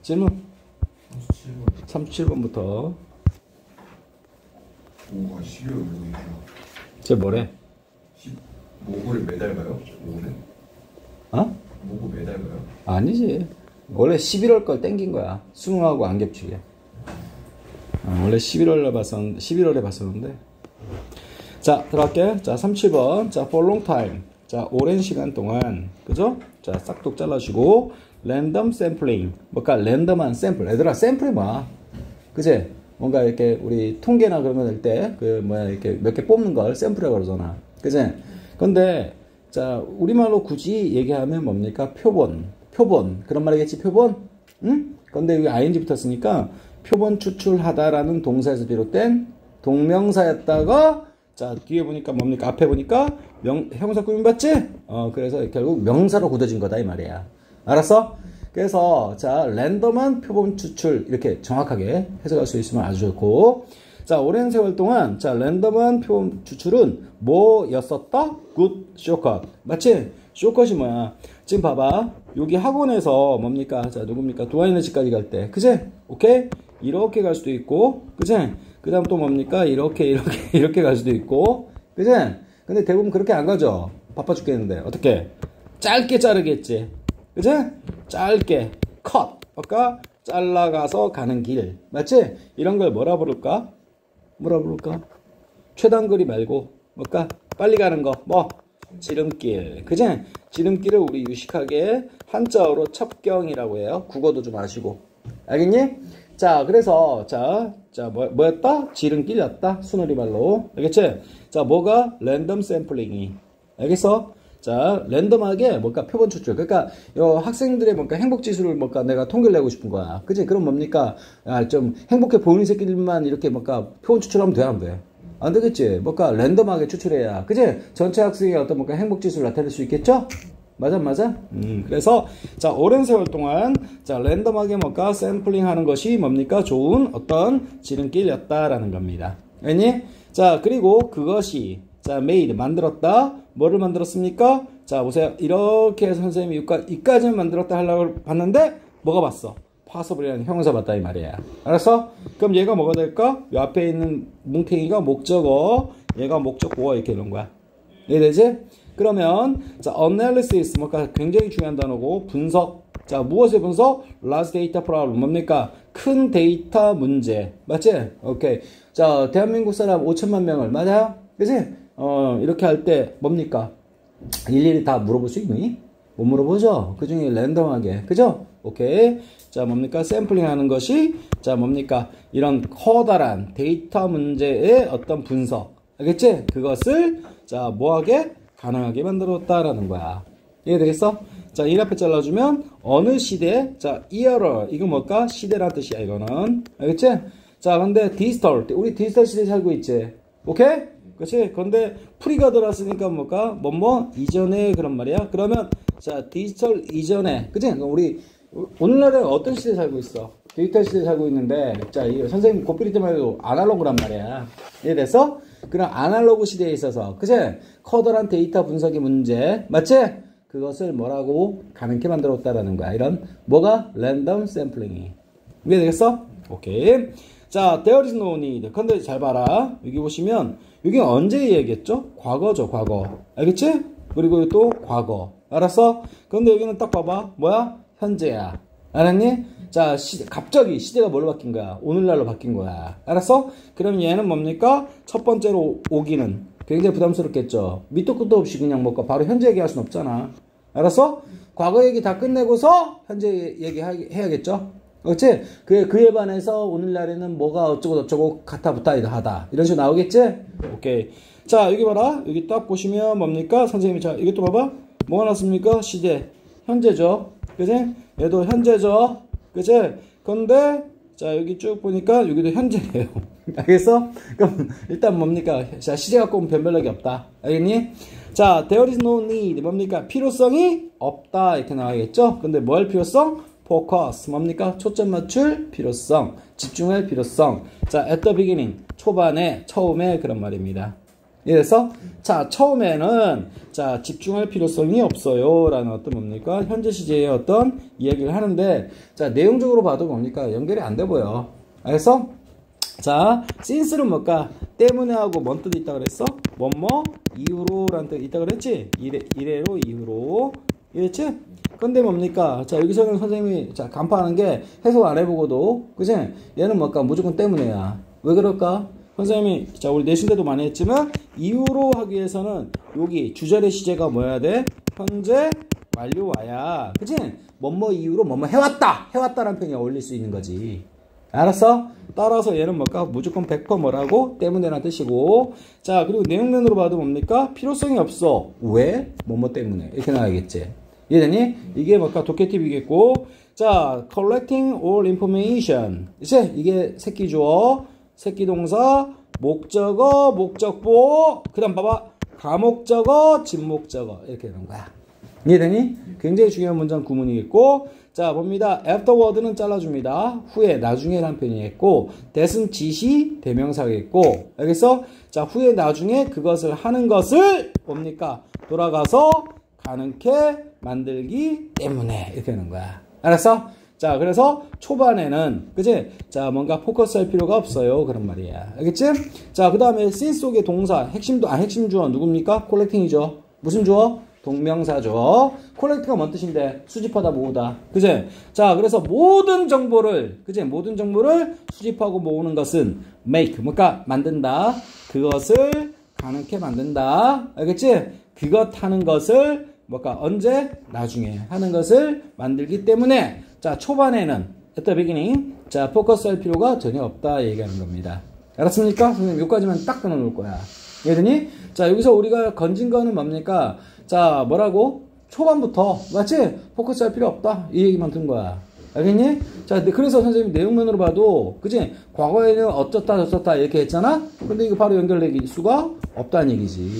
질문 37번. 37번부터. 5가 12월 5일이죠. 쟤 뭐래? 모고를 매달 가요? 5는? 어? 모고 매달 가요? 아니지. 원래 11월 걸 땡긴 거야. 수능하고 안 겹치게. 원래 11월에 봤었는데. 자, 들어갈게. 자, 37번. 자, for long time. 자, 오랜 시간 동안. 그죠? 자, 싹둑 잘라주고. 랜덤 샘플링. 뭔가 랜덤한 샘플. 얘들아, 샘플이 뭐야? 그지? 뭔가 이렇게 우리 통계나 그런 거 낼 때, 이렇게 몇 개 뽑는 걸 샘플이라고 그러잖아. 그지? 근데, 자, 우리말로 굳이 얘기하면 뭡니까? 표본. 그런 말이겠지, 표본? 응? 근데 여기 ing 붙었으니까, 표본 추출하다라는 동사에서 비롯된 동명사였다가, 자, 뒤에 보니까 뭡니까? 앞에 보니까 형사 꾸밈받지? 그래서 결국 명사로 굳어진 거다, 이 말이야. 알았어? 그래서, 자, 랜덤한 표본 추출, 이렇게 정확하게 해석할 수 있으면 아주 좋고, 자, 오랜 세월 동안, 자, 랜덤한 표본 추출은 뭐였었다? good shortcut. 맞지? shortcut이 뭐야? 지금 봐봐. 여기 학원에서 뭡니까? 자, 누굽니까? 두아이네 집까지 갈 때. 그지? 오케이? 이렇게 갈 수도 있고, 그지? 그 다음 또 뭡니까? 이렇게 갈 수도 있고, 그지? 근데 대부분 그렇게 안 가죠? 바빠 죽겠는데. 어떻게? 짧게 자르겠지. 그지? 짧게. 컷. 아까 잘라가서 가는 길. 맞지? 이런 걸 뭐라 부를까? 최단거리 말고, 뭘까? 빨리 가는 거. 뭐? 지름길. 그지? 지름길을 우리 유식하게 한자어로 첩경이라고 해요. 국어도 좀 아시고. 알겠니? 자, 그래서, 뭐였다? 지름길이었다. 순우리 말로. 알겠지? 자, 뭐가? 랜덤 샘플링이. 알겠어? 자, 랜덤하게 뭔가 표본 추출. 그러니까, 학생들의 뭔가 행복 지수를 뭔가 내가 통계를 내고 싶은 거야. 그치? 그럼 뭡니까? 좀 행복해 보이는 새끼들만 이렇게 뭔가 표본 추출하면 돼, 안 돼? 안 되겠지? 뭔가 랜덤하게 추출해야. 그치? 전체 학생의 어떤 뭔가 행복 지수를 나타낼 수 있겠죠? 맞아? 그래서, 자, 오랜 세월 동안, 자, 랜덤하게 뭔가 샘플링 하는 것이 뭡니까? 좋은 어떤 지름길이었다라는 겁니다. 알니? 자, 그리고 그것이, 자, made, 만들었다. 뭐를 만들었습니까? 자, 보세요. 이렇게 해서 선생님이 이까지만 만들었다 하려고 봤는데, 뭐가 봤어? possible이라는 형용사 봤다, 이 말이야. 알았어? 그럼 얘가 뭐가 될까? 이 앞에 있는 뭉탱이가 목적어, 얘가 목적보어, 이렇게 이런 거야. 이해되지? 그러면, 자, analysis, 뭔가 굉장히 중요한 단어고, 분석. 자, 무엇의 분석? large data problem. 뭡니까? 큰 데이터 문제. 맞지? 오케이. 자, 대한민국 사람 5천만 명을, 맞아요? 그치? 이렇게 할 때, 뭡니까? 일일이 다 물어볼 수 있니? 못 물어보죠? 그 중에 랜덤하게. 그죠? 오케이. 자, 뭡니까? 샘플링 하는 것이, 자, 뭡니까? 이런 커다란 데이터 문제의 어떤 분석. 알겠지? 그것을, 자, 뭐하게? 가능하게 만들었다라는 거야. 이해되겠어? 자, 이 앞에 잘라주면, 어느 시대, 자, 이어러. 이거 뭘까? 시대란 뜻이야, 이거는. 알겠지? 자, 근데 디지털. 우리 디지털 시대에 살고 있지? 오케이? 그치? 근데 프리가 들어왔으니까 뭘까? 이전에 그런 말이야. 그러면, 자, 디지털 이전에. 그치? 우리, 오늘날에 어떤 시대에 살고 있어? 디지털 시대에 살고 있는데, 자, 이 선생님 고삐리 때만 해도 아날로그란 말이야. 이해됐어? 그런 아날로그 시대에 있어서, 그치? 커다란 데이터 분석의 문제, 맞지? 그것을 뭐라고 가능케 만들었다라는 거야. 이런, 뭐가? 랜덤 샘플링이. 이해되겠어? 오케이. 자, there is no need. 근데 잘 봐라. 여기 보시면, 여기 언제 얘기했죠? 과거죠, 과거. 알겠지? 그리고 또 과거. 알았어? 근데 여기는 딱 봐봐. 뭐야? 현재야. 알았니? 자, 갑자기 시대가 뭘로 바뀐 거야? 오늘날로 바뀐 거야. 알았어? 그럼 얘는 뭡니까? 첫 번째로 오기는 굉장히 부담스럽겠죠. 밑도 끝도 없이 그냥 뭐가 바로 현재 얘기할 순 없잖아. 알았어? 과거 얘기 다 끝내고서 현재 얘기 해야겠죠? 그렇지? 그에 반해서 오늘날에는 뭐가 어쩌고 같아부타이다 하다. 이런 식으로 나오겠지? 오케이. 자, 여기 봐라. 여기 딱 보시면 뭡니까? 선생님이 자, 이것도 봐봐. 뭐가 났습니까? 시대. 현재죠. 그치? 얘도 현재죠. 그치? 근데, 자, 여기 쭉 보니까 여기도 현재예요. 알겠어? 그럼, 일단 뭡니까? 자, 시제 갖고 오면 변별력이 없다. 알겠니? 자, there is no need. 뭡니까? 필요성이 없다. 이렇게 나와야겠죠? 근데 뭐 할 필요성? focus. 뭡니까? 초점 맞출 필요성. 집중할 필요성. 자, at the beginning. 초반에, 처음에 그런 말입니다. 이래서 자 처음에는 자 집중할 필요성이 없어요 라는 어떤 뭡니까 현재 시제의 어떤 이야기를 하는데 자 내용적으로 봐도 뭡니까 연결이 안 돼 보여. 그래서 자 since는 뭘까 때문에 하고 뭔 뜻이 있다 그랬어? 뭐뭐 이후로 라는 뜻이 있다 그랬지? 이래로 이후로 이랬지? 근데 뭡니까 자 여기서는 선생님이 자 간파하는 게 해석 안 해보고도 그지? 얘는 뭘까 무조건 때문에야. 왜 그럴까? 선생님이 자 우리 내신 때도 많이 했지만 이후로 하기 위해서는 여기 주절의 시제가 뭐여야 돼? 현재 완료 와야 그치? 뭐뭐 이후로 뭐뭐 해왔다라는 표현이 어울릴 수 있는 거지. 알았어? 따라서 얘는 뭘까? 무조건 100% 뭐라고? 때문에라는 뜻이고 자 그리고 내용면으로 봐도 뭡니까? 필요성이 없어. 왜? 뭐뭐 때문에 이렇게 나와야겠지. 이해되니? 이게 뭘까? 독해팁이겠고 자 collecting all information 이제 이게 새끼 주어 새끼 동사, 목적어, 목적보, 그 다음 봐봐. 가목적어, 진목적어. 이렇게 되는 거야. 이해되니? 굉장히 중요한 문장 구문이겠고, 자, 봅니다. afterward는 잘라줍니다. 후에, 나중에라는 표현이겠고, that은 지시, 대명사겠고, 알겠어? 자, 후에, 나중에 그것을 하는 것을, 뭡니까? 돌아가서 가능케 만들기 때문에. 이렇게 되는 거야. 알았어? 자, 그래서 초반에는, 그지? 자, 뭔가 포커스 할 필요가 없어요. 그런 말이야. 알겠지? 자, 그 다음에 since 속의 동사, 핵심 주어 누굽니까? 콜렉팅이죠. 무슨 주어? 동명사죠. 콜렉트가 뭔 뜻인데? 수집하다, 모으다. 그지? 자, 그래서 모든 정보를, 그지? 모든 정보를 수집하고 모으는 것은 make, 뭔가 만든다. 그것을 가능케 만든다. 알겠지? 그것 하는 것을, 뭔가 언제? 나중에 하는 것을 만들기 때문에 자, 초반에는 at the beginning 자, 포커스 할 필요가 전혀 없다 얘기하는 겁니다. 알았습니까? 선생님 여기까지만 딱 끊어놓을 거야. 이해되니? 자, 여기서 우리가 건진 거는 뭡니까? 자, 뭐라고? 초반부터 맞지? 포커스 할 필요 없다 이 얘기만 든 거야. 알겠니? 자, 그래서 선생님 내용면으로 봐도 그지? 과거에는 어쩌다 저쩌다 이렇게 했잖아? 근데 이거 바로 연결될 수가 없다는 얘기지.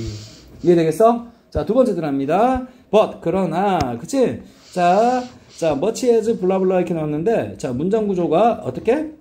이해되겠어? 자, 두 번째 들어갑니다. but 그러나 그치? 자 much as 블라블라 이렇게 나왔는데 자 문장 구조가 어떻게?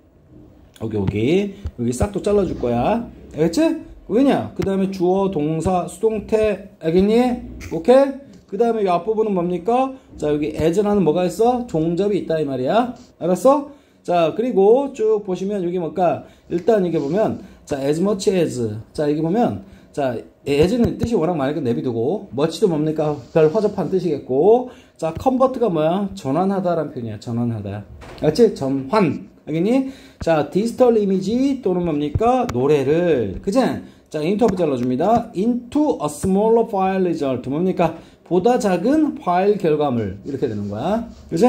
여기 싹 또 잘라줄 거야. 알겠지? 왜냐? 그 다음에 주어 동사 수동태 알겠니? 오케이? 그 다음에 이 앞부분은 뭡니까? 자 여기 as라는 뭐가 있어? 종접이 있다 이 말이야. 알았어? 자 그리고 쭉 보시면 여기 뭘까? 일단 이게 보면 자 as much as 자 여기 보면 자 as는 뜻이 워낙 많으니까 내비두고 much도 뭡니까? 별 허접한 뜻이겠고 자 convert가 뭐야? 전환하다라는 표현이야. 전환하다. 알지? 전환. 알겠니? 자 디지털 이미지 또는 뭡니까? 노래를 그지? 자 인터뷰 잘라줍니다. into a smaller file result 뭡니까? 보다 작은 파일 결과물 이렇게 되는 거야. 그지?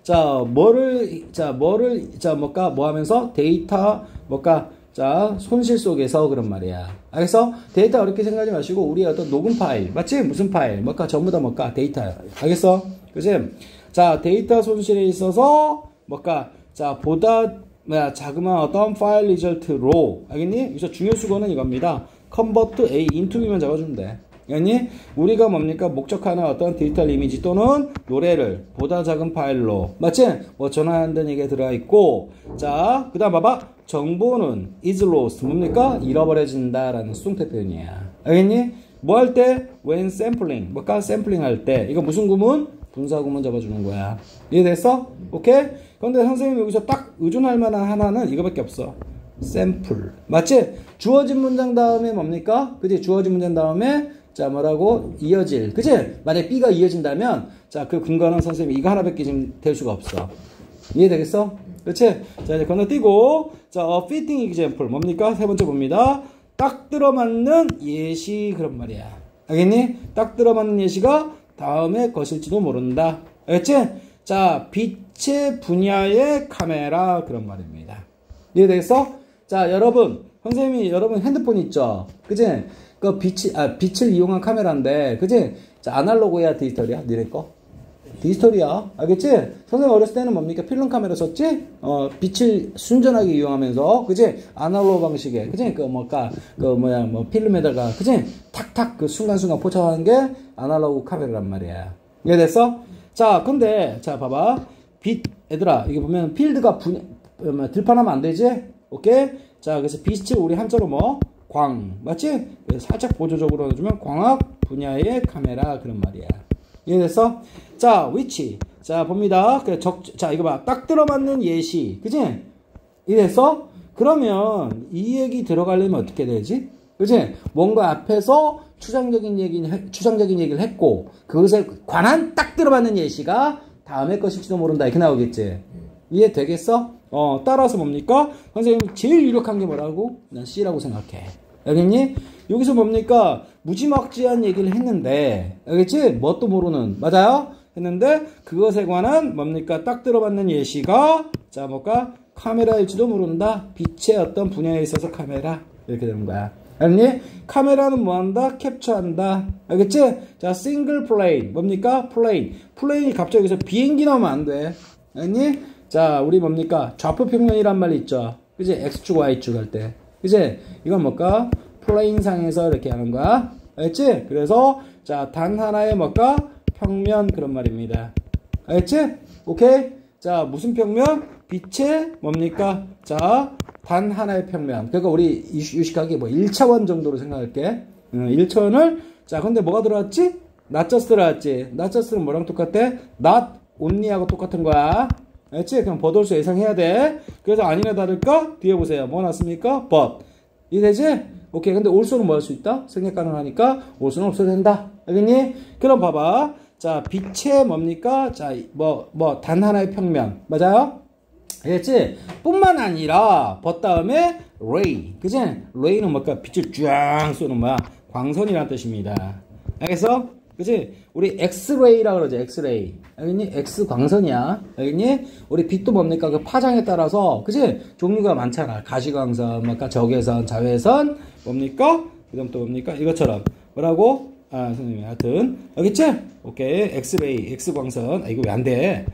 자 뭐를 뭘까? 뭐 하면서 데이터 뭘까? 자, 손실 속에서 그런 말이야. 알겠어? 데이터 어렵게 생각하지 마시고, 우리의 어떤 녹음 파일, 맞지? 무슨 파일? 뭘까? 전부 다 뭘까? 데이터야. 알겠어? 그치? 자, 데이터 손실에 있어서, 뭘까? 자, 보다, 자그마한 어떤 파일 리절트로, 알겠니? 여기서 중요 수거는 이겁니다. convert A into B만 잡아주면 돼. 알겠니? 우리가 뭡니까? 목적하는 어떤 디지털 이미지 또는 노래를 보다 작은 파일로, 맞지? 뭐 전환한다는 얘기가 들어있고, 자, 그 다음 봐봐. 정보는 is lost 뭡니까? 잃어버려진다 라는 수동태 표현이야. 알겠니? 뭐 할 때? when sampling 뭘까? 샘플링 할 때 이거 무슨 구문? 분사 구문 잡아주는 거야. 이해됐어? 오케이? 그런데 선생님이 여기서 딱 의존할 만한 하나는 이거밖에 없어. 샘플 맞지? 주어진 문장 다음에 뭡니까? 그치? 주어진 문장 다음에 자 뭐라고? 이어질 그치? 만약에 B가 이어진다면 자 그 근거는 선생님이 이거 하나밖에 지금 될 수가 없어. 이해되겠어? 그렇지? 자, 이제 건너뛰고, 자, a fitting example. 뭡니까? 세 번째 봅니다. 딱 들어맞는 예시, 그런 말이야. 알겠니? 딱 들어맞는 예시가 다음에 것일지도 모른다. 알겠지? 자, 빛의 분야의 카메라, 그런 말입니다. 이해되겠어? 자, 여러분, 선생님이, 여러분 핸드폰 있죠? 그치? 그 빛을 이용한 카메라인데, 그치? 자, 아날로그야, 디지털이야? 니네 거? 디지털이야. 알겠지? 선생님 어렸을 때는 뭡니까? 필름 카메라 썼지? 빛을 순전하게 이용하면서, 그지? 아날로그 방식의, 그지? 뭐 필름에다가, 그지? 탁탁 그 순간순간 포착하는 게 아날로그 카메라란 말이야. 이해됐어? 자, 근데, 자, 봐봐. 얘들아, 이게 보면 필드가 들판하면 안 되지? 오케이? 자, 그래서 빛을 우리 한자로 뭐? 광, 맞지? 그래서 살짝 보조적으로 넣어주면 광학 분야의 카메라 그런 말이야. 이해됐어? 자, which. 자, 봅니다. 자, 이거 봐. 딱 들어맞는 예시. 그치? 이해됐어? 그러면 이 얘기 들어가려면 어떻게 되지? 그치? 뭔가 앞에서 추상적인 얘기를 했고, 그것에 관한 딱 들어맞는 예시가 다음에 것일지도 모른다. 이렇게 나오겠지? 이해되겠어? 따라서 뭡니까? 선생님 제일 유력한 게 뭐라고? 난 C라고 생각해. 알겠니? 여기서 뭡니까? 무지막지한 얘기를 했는데, 알겠지? 뭣도 모르는, 맞아요? 했는데, 그것에 관한 뭡니까? 딱 들어맞는 예시가, 자, 뭘까? 카메라일지도 모른다. 빛의 어떤 분야에 있어서 카메라. 이렇게 되는 거야. 알겠니? 카메라는 뭐 한다? 캡처한다. 알겠지? 자, 싱글 플레인. 뭡니까? 플레인이 갑자기 여기서 비행기 나오면 안 돼. 알겠니? 자, 우리 뭡니까? 좌표 평면이란 말 있죠? 그지? X축, Y축 할 때. 그지? 이건 뭘까? 플레인상에서 이렇게 하는 거야. 알겠지? 그래서, 자, 단 하나의 뭘까? 평면 그런 말입니다. 알겠지? 오케이? 자, 무슨 평면? 빛의 뭡니까? 자, 단 하나의 평면. 그러니까 우리 유식하게 뭐 1차원 정도로 생각할게. 1차원을, 자, 근데 뭐가 들어왔지? not just 들어왔지. not just는 뭐랑 똑같아? not only하고 똑같은 거야. 알겠지? 그럼 버돌수 예상해야 돼. 그래서 아니나 다를까? 뒤에 보세요. 뭐 났습니까? but. 이해되지? 오케이. 근데 also는 뭐 할 수 있다? 생략 가능하니까 also는 없어도 된다. 알겠니? 그럼 봐봐. 자, 빛의 뭡니까? 자, 단 하나의 평면. 맞아요? 알겠지? 뿐만 아니라, but 다음에 ray. 그지? ray는 뭘까? 빛을 쫙 쏘는 뭐야? 광선이라는 뜻입니다. 알겠어? 그지? 우리 엑스레이라고 그러죠. 엑스레이. 알겠니? 엑스광선이야. 알겠니? 우리 빛도 뭡니까? 그 파장에 따라서, 그지? 종류가 많잖아. 가시광선, 뭡니까? 적외선, 자외선, 뭡니까? 그 다음 또 뭡니까? 이것처럼. 뭐라고? 선생님, 하여튼. 알겠지? 오케이. 엑스레이, 엑스광선. 이거 왜 안 돼?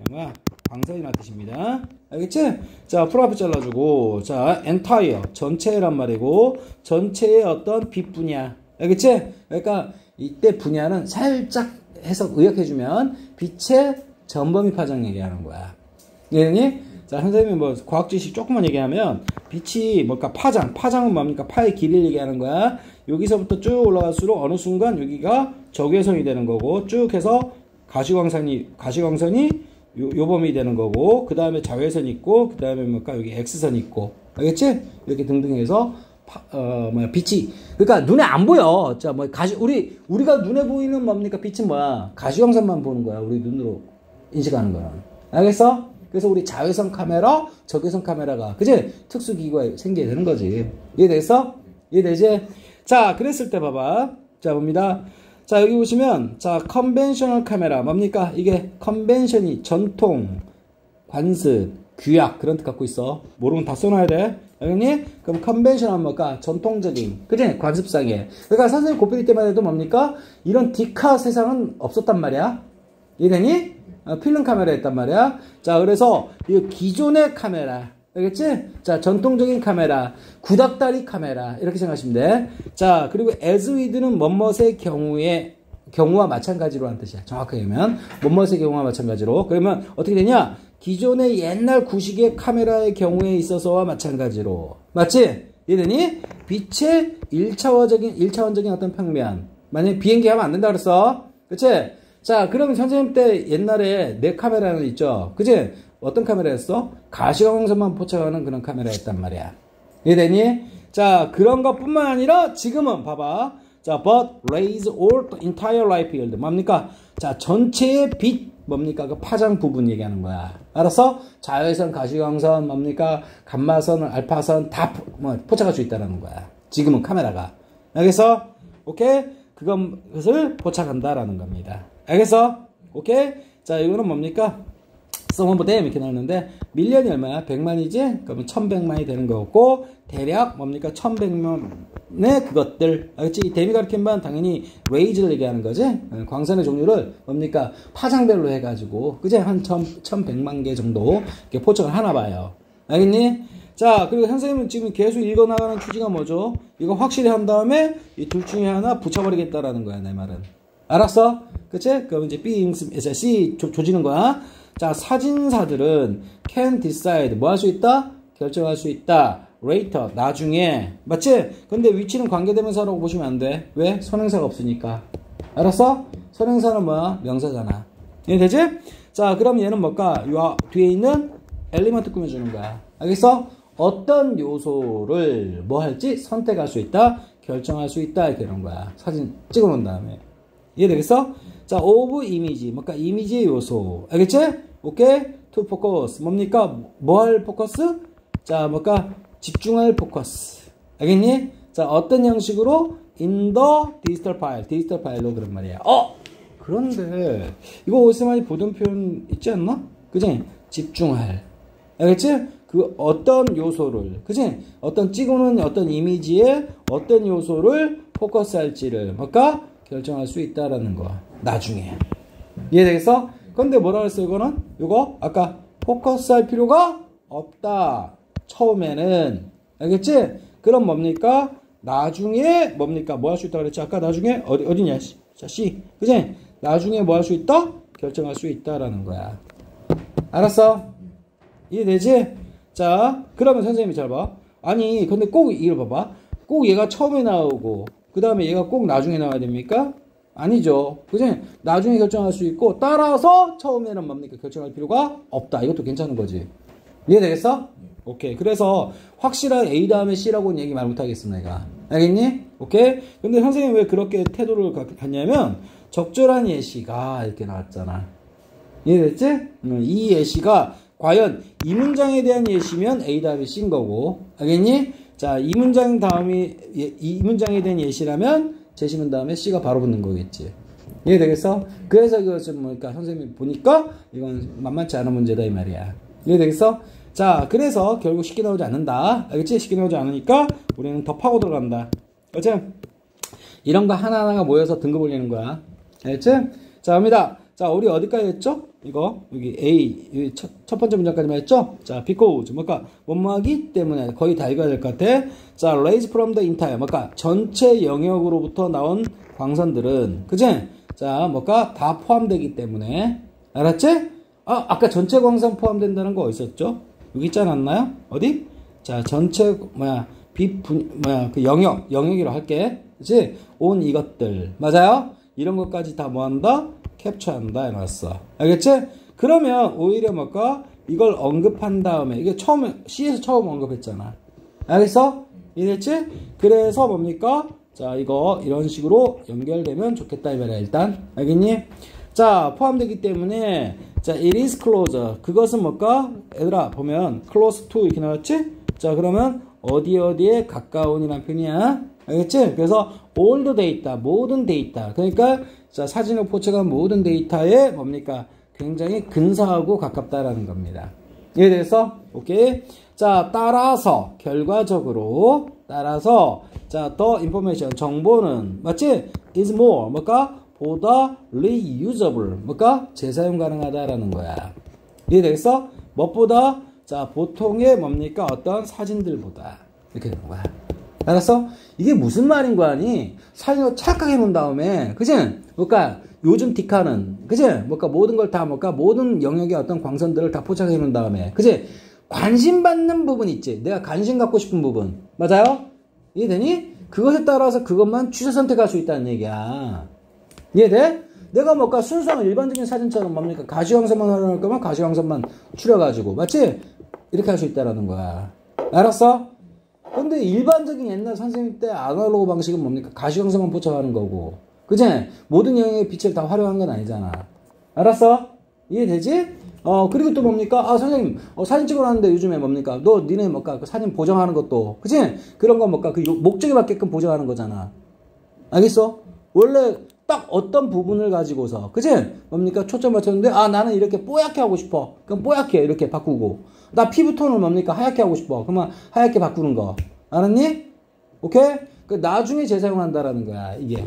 아마 광선이라는 뜻입니다. 알겠지? 자, 풀 앞에 잘라주고. 자, entire. 전체란 말이고, 전체의 어떤 빛 분야. 알겠지? 그러니까, 이때 분야는 살짝 해석 의역해주면 빛의 전범위 파장 얘기하는 거야. 이해되니? 자, 선생님이 뭐 과학 지식 조금만 얘기하면 빛이 뭘까? 파장은 뭡니까? 파의 길이를 얘기하는 거야. 여기서부터 쭉 올라갈수록 어느 순간 여기가 적외선이 되는 거고, 쭉 해서 가시광선이 요범이 되는 거고, 그 다음에 자외선이 있고, 그 다음에 뭘까? 여기 X선이 있고, 알겠지? 이렇게 등등 해서 빛이, 그러니까 눈에 안 보여. 자, 우리가 눈에 보이는 뭡니까? 빛은 뭐야? 가시광선만 보는 거야. 우리 눈으로 인식하는 거는. 알겠어? 그래서 우리 자외선 카메라, 적외선 카메라가, 그지? 특수기구가 생겨야 되는 거지. 이해됐어? 이해되지? 자, 그랬을 때 봐봐. 자, 봅니다. 자, 여기 보시면, 자, 컨벤셔널 카메라. 뭡니까? 이게 컨벤션이 전통, 관습, 규약, 그런 뜻 갖고 있어. 모르면 다 써놔야 돼. 알겠니? 그럼 컨벤셔널 뭘까? 전통적인, 그지? 관습상에. 그러니까 선생님 고필 때만 해도 뭡니까? 이런 디카 세상은 없었단 말이야. 이해되니? 필름 카메라였단 말이야. 자, 그래서 이 기존의 카메라, 알겠지? 자, 전통적인 카메라, 구닥다리 카메라, 이렇게 생각하시면 돼. 자, 그리고 as with는 뭐뭇의 경우와 마찬가지로 하는 뜻이야. 정확하게 하면 뭐뭇의 경우와 마찬가지로. 그러면 어떻게 되냐? 기존의 옛날 구식의 카메라의 경우에 있어서와 마찬가지로. 맞지? 이해되니? 빛의 1차원적인 어떤 평면. 만약에 비행기 하면 안 된다 그랬어. 그치? 자, 그러면 선생님 때 옛날에 내 카메라는 있죠? 그치? 어떤 카메라였어? 가시광선만 포착하는 그런 카메라였단 말이야. 이해되니? 자, 그런 것 뿐만 아니라 지금은 봐봐. 자, but rays all the entire light field. 뭡니까? 자, 전체의 빛, 뭡니까? 그 파장 부분 얘기하는 거야. 알았어? 자외선, 가시광선, 뭡니까? 감마선, 알파선 다 포착할 수 있다는 거야. 지금은 카메라가. 알겠어? 오케이? 그것을 포착한다라는 겁니다. 알겠어? 오케이? 자, 이거는 뭡니까? 써머브댐 이렇게 나오는데 밀리언이 얼마야? 100만이지? 그러면 1100만이 되는 거고 대략 뭡니까? 1100만의 그것들. 알겠지? 이 댐이 가리킨 바는 당연히 레이즈를 얘기하는 거지? 광선의 종류를 뭡니까? 파장별로 해가지고 그지? 한 1100만 개 정도 이렇게 포착을 하나 봐요. 알겠니? 자, 그리고 선생님은 지금 계속 읽어나가는 취지가 뭐죠? 이거 확실히 한 다음에 이 둘 중에 하나 붙여버리겠다라는 거야, 내 말은. 알았어? 그치? 그럼 이제 C 조지는 거야. 자, 사진사들은 can decide 뭐 할 수 있다? 결정할 수 있다. later, 나중에. 맞지? 근데 위치는 관계대명사라고 보시면 안 돼. 왜? 선행사가 없으니까. 알았어? 선행사는 뭐야? 명사잖아. 이해되지? 자, 그럼 얘는 뭘까? 요 뒤에 있는 엘리먼트 꾸며주는 거야. 알겠어? 어떤 요소를 뭐 할지 선택할 수 있다, 결정할 수 있다, 이렇게 이런 거야. 사진 찍어놓은 다음에. 이해되겠어? 자, of 이미지. 뭔가 이미지의 요소. 알겠지? 오케이? to focus. 뭡니까? 뭐 할 포커스? 자, 뭔가 집중할 포커스. 알겠니? 자, 어떤 형식으로? in the digital file. 디지털 파일로 그런 말이야. 그런데 이거 어디서 많이 보던 표현 있지 않나? 그지? 집중할. 알겠지? 그 어떤 요소를, 그지? 어떤 찍어놓은 어떤 이미지에 어떤 요소를 포커스할지를 뭔가 결정할 수 있다라는 거야. 나중에. 이해되겠어? 근데 뭐라 그랬어, 이거는? 이거 아까 포커스할 필요가 없다. 처음에는. 알겠지? 그럼 뭡니까? 나중에 뭡니까? 뭐 할 수 있다 그랬지? 아까 나중에 어디냐? 자, C. 그지? 나중에 뭐 할 수 있다? 결정할 수 있다라는 거야. 알았어? 이해되지? 자, 그러면 선생님이 잘 봐. 아니, 근데 꼭 이걸 봐봐. 꼭 얘가 처음에 나오고, 그 다음에 얘가 꼭 나중에 나와야 됩니까? 아니죠. 그지? 나중에 결정할 수 있고, 따라서 처음에는 뭡니까? 결정할 필요가 없다. 이것도 괜찮은 거지. 이해되겠어? 오케이. 그래서 확실한 A 다음에 C라고는 얘기 말 못하겠어, 내가. 알겠니? 오케이? 근데 선생님이 왜 그렇게 태도를 갖냐면, 적절한 예시가 이렇게 나왔잖아. 이해됐지? 이 예시가 과연 이 문장에 대한 예시면 A 다음에 C인 거고, 알겠니? 자, 이 문장에 대한 예시라면 제시문 다음에 C가 바로 붙는 거겠지. 이해되겠어? 그래서 이거 좀 뭐니까 선생님이 보니까 이건 만만치 않은 문제다 이 말이야. 이해되겠어? 자, 그래서 결국 쉽게 나오지 않는다. 알겠지? 쉽게 나오지 않으니까 우리는 더 파고 들어간다. 그렇지? 이런 거 하나하나가 모여서 등급 올리는 거야. 알겠지? 자, 갑니다. 자, 우리 어디까지 했죠? 이거, 여기 A, 첫 번째 문장까지만 했죠? 자, because, 뭔가, 뭐뭐하기 때문에 거의 다 읽어야 될 것 같아. 자, raise from the entire, 뭔가, 전체 영역으로부터 나온 광선들은, 그지? 자, 뭔가, 다 포함되기 때문에, 알았지? 아까 전체 광선 포함된다는 거 어디 있었죠? 여기 있지 않았나요? 어디? 자, 전체, 그 영역이라고 할게. 그치? 온 이것들. 맞아요? 이런 것까지 다 뭐 한다? 캡처한다 해놨어. 알겠지? 그러면 오히려 뭘까? 이걸 언급한 다음에 이게 처음에 C에서 처음 언급했잖아. 알겠어? 이해됐지? 그래서 뭡니까? 자, 이거 이런 식으로 연결되면 좋겠다 이 말이야. 일단 알겠니? 자, 포함되기 때문에 자, it is close. 그것은 뭘까? 얘들아 보면 close to 이렇게 나왔지? 자, 그러면 어디에 가까운이라는 표현이야. 알겠지? 그래서 all the data, 모든 데이터. 그러니까 자, 사진을 포착한 모든 데이터에 뭡니까? 굉장히 근사하고 가깝다라는 겁니다. 이해돼서? 오케이. 자, 따라서 결과적으로 따라서 자, the information 정보는 맞지? is more 뭘까? 보다 reusable 뭘까? 재사용 가능하다라는 거야. 이해되겠어? 무엇보다 자, 보통의 뭡니까? 어떤 사진들보다 이렇게 되는 거야. 알았어? 이게 무슨 말인 거 아니? 사진을 착각해 놓은 다음에, 그치? 그러니까 요즘 디카는, 그치? 뭔가 모든 걸 다, 뭔가 모든 영역의 어떤 광선들을 다 포착해 놓은 다음에, 그치? 관심 받는 부분 있지? 내가 관심 갖고 싶은 부분. 맞아요? 이해되니? 그것에 따라서 그것만 취사 선택할 수 있다는 얘기야. 이해돼? 내가 뭔가 순수한 일반적인 사진처럼 뭡니까? 가시광선만 활용할 거면 가시광선만 추려가지고, 맞지? 이렇게 할 수 있다라는 거야. 알았어? 근데 일반적인 옛날 선생님 때 아날로그 방식은 뭡니까? 가시광선만 포착하는 거고. 그치? 모든 영역의 빛을 다 활용한 건 아니잖아. 알았어? 이해되지? 그리고 또 뭡니까? 선생님, 사진 찍어놨는데 요즘에 뭡니까? 니네 뭡니까? 그 사진 보정하는 것도. 그치? 그런 건 뭡니까? 그 목적에 맞게끔 보정하는 거잖아. 알겠어? 원래 딱 어떤 부분을 가지고서. 그치? 뭡니까? 초점 맞췄는데, 나는 이렇게 뽀얗게 하고 싶어. 그럼 뽀얗게 이렇게 바꾸고. 나 피부톤을 뭡니까? 하얗게 하고 싶어. 그러면 하얗게 바꾸는 거. 알았니? 오케이? 그 나중에 재사용한다라는 거야, 이게.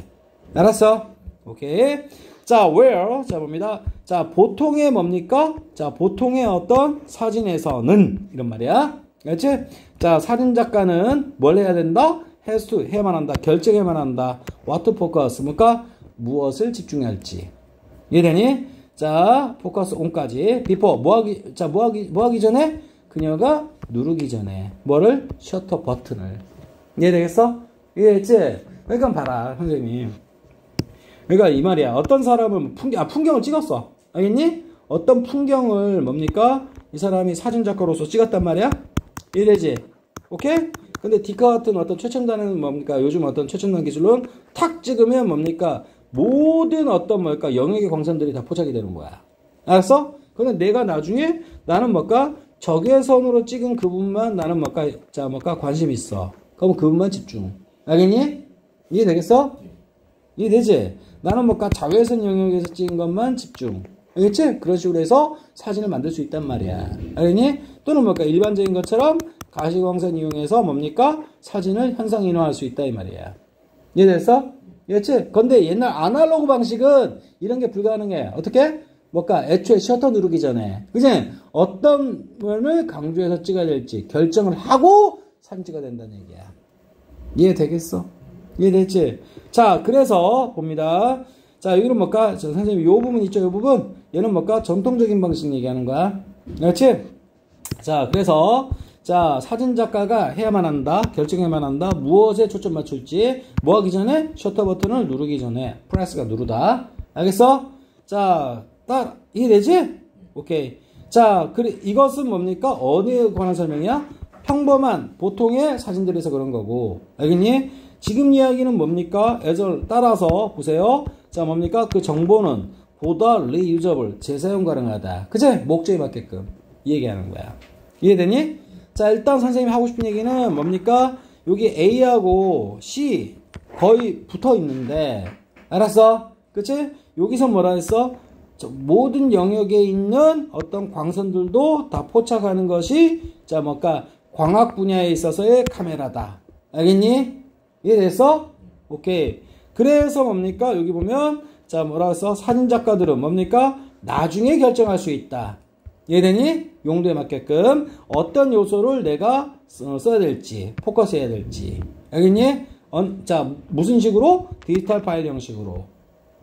알았어? 오케이. 자, where? 자, 봅니다. 자, 보통의 뭡니까? 자, 보통의 어떤 사진에서는, 이런 말이야. 알지? 자, 사진작가는 뭘 해야 된다? has to, 해야만 한다. 결정해야만 한다. what to focus. 뭔가 무엇을 집중할지. 이해되니? 자, focus on까지. before, 뭐 하기 전에? 그녀가 누르기 전에 뭐를? 셔터 버튼을. 이해되겠어? 이해했지? 그러니까 봐라 선생님. 그러니까 이 말이야. 어떤 사람은 풍경을 찍었어. 알겠니? 어떤 풍경을 뭡니까? 이 사람이 사진작가로서 찍었단 말이야? 이해되지? 오케이? 근데 디카 같은 어떤 최첨단은 뭡니까? 요즘 어떤 최첨단 기술로는 탁 찍으면 뭡니까? 모든 어떤 뭘까? 영역의 광선들이 다 포착이 되는 거야. 알았어? 근데 내가 나중에 나는 뭘까? 적외선으로 찍은 그 부분만 나는 뭘까? 자, 뭘까? 관심 있어. 그럼 그 부분만 집중. 알겠니? 이해되겠어? 이해되지? 나는 뭘까? 자외선 영역에서 찍은 것만 집중. 알겠지? 그런 식으로 해서 사진을 만들 수 있단 말이야. 알겠니? 또는 뭘까? 일반적인 것처럼 가시광선 이용해서 뭡니까? 사진을 현상 인화할 수 있다 이 말이야. 이해됐어? 이해했지? 근데 옛날 아날로그 방식은 이런 게 불가능해. 어떻게? 뭘까? 애초에 셔터 누르기 전에. 그지? 어떤 면을 강조해서 찍어야 될지 결정을 하고 사진 찍어야 된다는 얘기야. 이해되겠어? 이해됐지? 자, 그래서 봅니다. 자, 여기는 뭘까? 자, 선생님, 요 부분 있죠? 요 부분? 얘는 뭘까? 전통적인 방식 얘기하는 거야. 그렇지? 자, 그래서, 자, 사진작가가 해야만 한다. 결정해야만 한다. 무엇에 초점 맞출지. 뭐 하기 전에? 셔터 버튼을 누르기 전에. 프레스가 누르다. 알겠어? 자, 딱, 이해되지? 오케이. 자, 이것은 뭡니까? 어디에 관한 설명이야? 평범한, 보통의 사진들에서 그런 거고. 알겠니? 지금 이야기는 뭡니까? 애절 따라서 보세요. 자, 뭡니까? 그 정보는 보다 리유저블, 재사용 가능하다. 그치? 목적에 맞게끔. 이 얘기하는 거야. 이해되니? 자, 일단 선생님이 하고 싶은 얘기는 뭡니까? 여기 A하고 C 거의 붙어 있는데, 알았어? 그치? 여기서 뭐라 했어? 모든 영역에 있는 어떤 광선들도 다 포착하는 것이, 자, 뭘까? 광학 분야에 있어서의 카메라다. 알겠니? 이해됐어? 오케이. 그래서 뭡니까? 여기 보면, 자, 뭐라 했어? 사진작가들은 뭡니까? 나중에 결정할 수 있다. 이해되니? 용도에 맞게끔 어떤 요소를 내가 써야 될지, 포커스해야 될지. 알겠니? 자, 무슨 식으로? 디지털 파일 형식으로.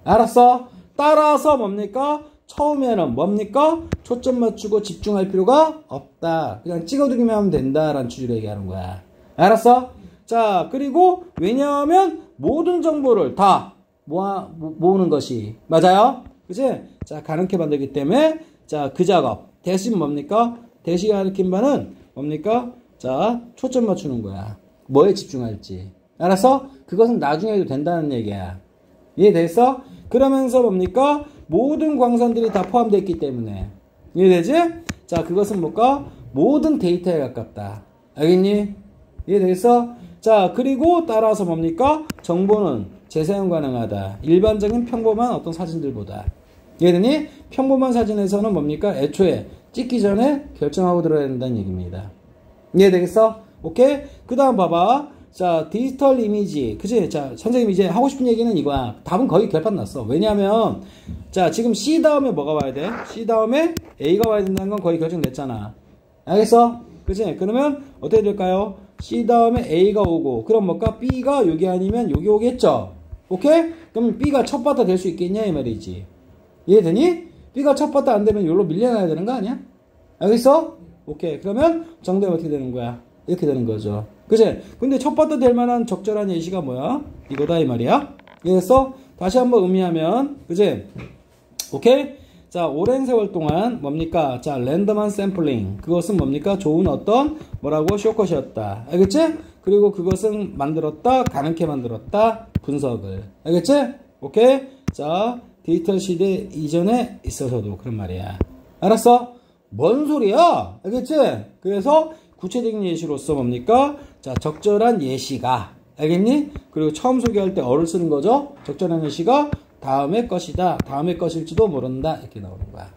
알았어? 따라서 뭡니까? 처음에는 뭡니까? 초점 맞추고 집중할 필요가 없다. 그냥 찍어두기만 하면 된다라는 취지로 얘기하는 거야. 알았어? 자, 그리고 왜냐하면 모든 정보를 다 모으는 것이 맞아요? 그치? 자, 가능케 만들기 때문에 자, 그 작업 대신 뭡니까? 대시 가르친 바는 뭡니까? 자, 초점 맞추는 거야. 뭐에 집중할지. 알았어? 그것은 나중에 해도 된다는 얘기야. 이해됐어? 그러면서 뭡니까? 모든 광선들이 다 포함되어 있기 때문에. 이해되지? 자, 그것은 뭘까? 모든 데이터에 가깝다. 알겠니? 이해되겠어? 자, 그리고 따라서 뭡니까? 정보는 재사용 가능하다. 일반적인 평범한 어떤 사진들보다. 이해되니? 평범한 사진에서는 뭡니까? 애초에 찍기 전에 결정하고 들어야 된다는 얘기입니다. 이해되겠어? 오케이? 그 다음 봐봐. 자, 디지털 이미지. 그치? 자, 선생님 이제 하고 싶은 얘기는 이거야. 답은 거의 결판 났어. 왜냐면, 자, 지금 C 다음에 뭐가 와야 돼? C 다음에 A가 와야 된다는 건 거의 결정됐잖아. 알겠어? 그치? 그러면 어떻게 될까요? C 다음에 A가 오고, 그럼 뭘까? B가 여기 아니면 여기 오겠죠? 오케이? 그럼 B가 첫 바타 될 수 있겠냐? 이 말이지. 이해되니? B가 첫 바타 안 되면 여기로 밀려나야 되는 거 아니야? 알겠어? 오케이. 그러면 정답이 어떻게 되는 거야? 이렇게 되는 거죠. 그치? 근데 첫 바타 될 만한 적절한 예시가 뭐야? 이거다 이 말이야. 그래서 다시 한번 의미하면, 그치? 오케이? 자, 오랜 세월 동안 뭡니까? 자, 랜덤한 샘플링. 그것은 뭡니까? 좋은 어떤 뭐라고? 쇼컷이었다. 알겠지? 그리고 그것은 만들었다, 가능케 만들었다, 분석을. 알겠지? 오케이? 자, 디지털 시대 이전에 있어서도 그런 말이야. 알았어? 뭔 소리야? 알겠지? 그래서 구체적인 예시로서 뭡니까? 자, 적절한 예시가. 알겠니? 그리고 처음 소개할 때 어를 쓰는 거죠? 적절한 예시가 다음의 것이다. 다음의 것일지도 모른다. 이렇게 나오는 거야.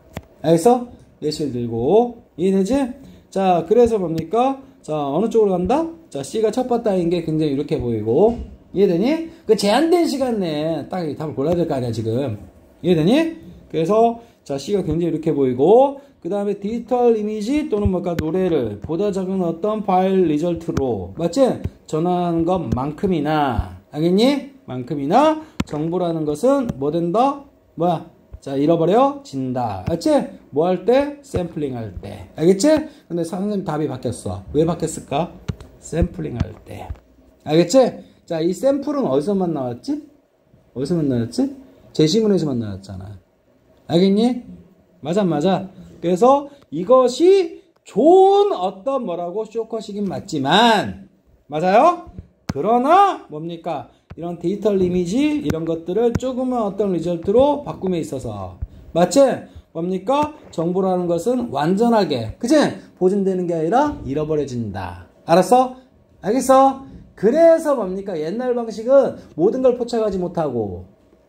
알겠어? 예시를 들고. 이해되지? 자, 그래서 뭡니까? 자, 어느 쪽으로 간다? 자, C가 첫 바다인 게 굉장히 이렇게 보이고. 이해되니? 그 제한된 시간 내에 딱 답을 골라야 될 거 아니야, 지금. 이해되니? 그래서, 자, C가 굉장히 이렇게 보이고, 그 다음에 디지털 이미지 또는 뭘까, 노래를 보다 작은 어떤 파일 리절트로, 맞지? 전환하는 것만큼이나, 알겠니? 만큼이나, 정보라는 것은 뭐 된다? 뭐야? 자, 잃어버려진다. 알겠지? 뭐 할 때? 샘플링 할 때. 알겠지? 근데 선생님 답이 바뀌었어. 왜 바뀌었을까? 샘플링 할 때. 알겠지? 자, 이 샘플은 어디서만 나왔지? 어디서만 나왔지? 제시문에서만 나왔잖아. 알겠니? 맞아. 그래서 이것이 좋은 어떤 뭐라고 쇼컷이긴 맞지만, 맞아요? 그러나 뭡니까? 이런 디지털 이미지 이런 것들을 조금은 어떤 리절트로 바꿈에 있어서 맞지? 뭡니까? 정보라는 것은 완전하게 그치? 보존되는 게 아니라 잃어버려진다. 알았어? 알겠어? 그래서 뭡니까? 옛날 방식은 모든 걸 포착하지 못하고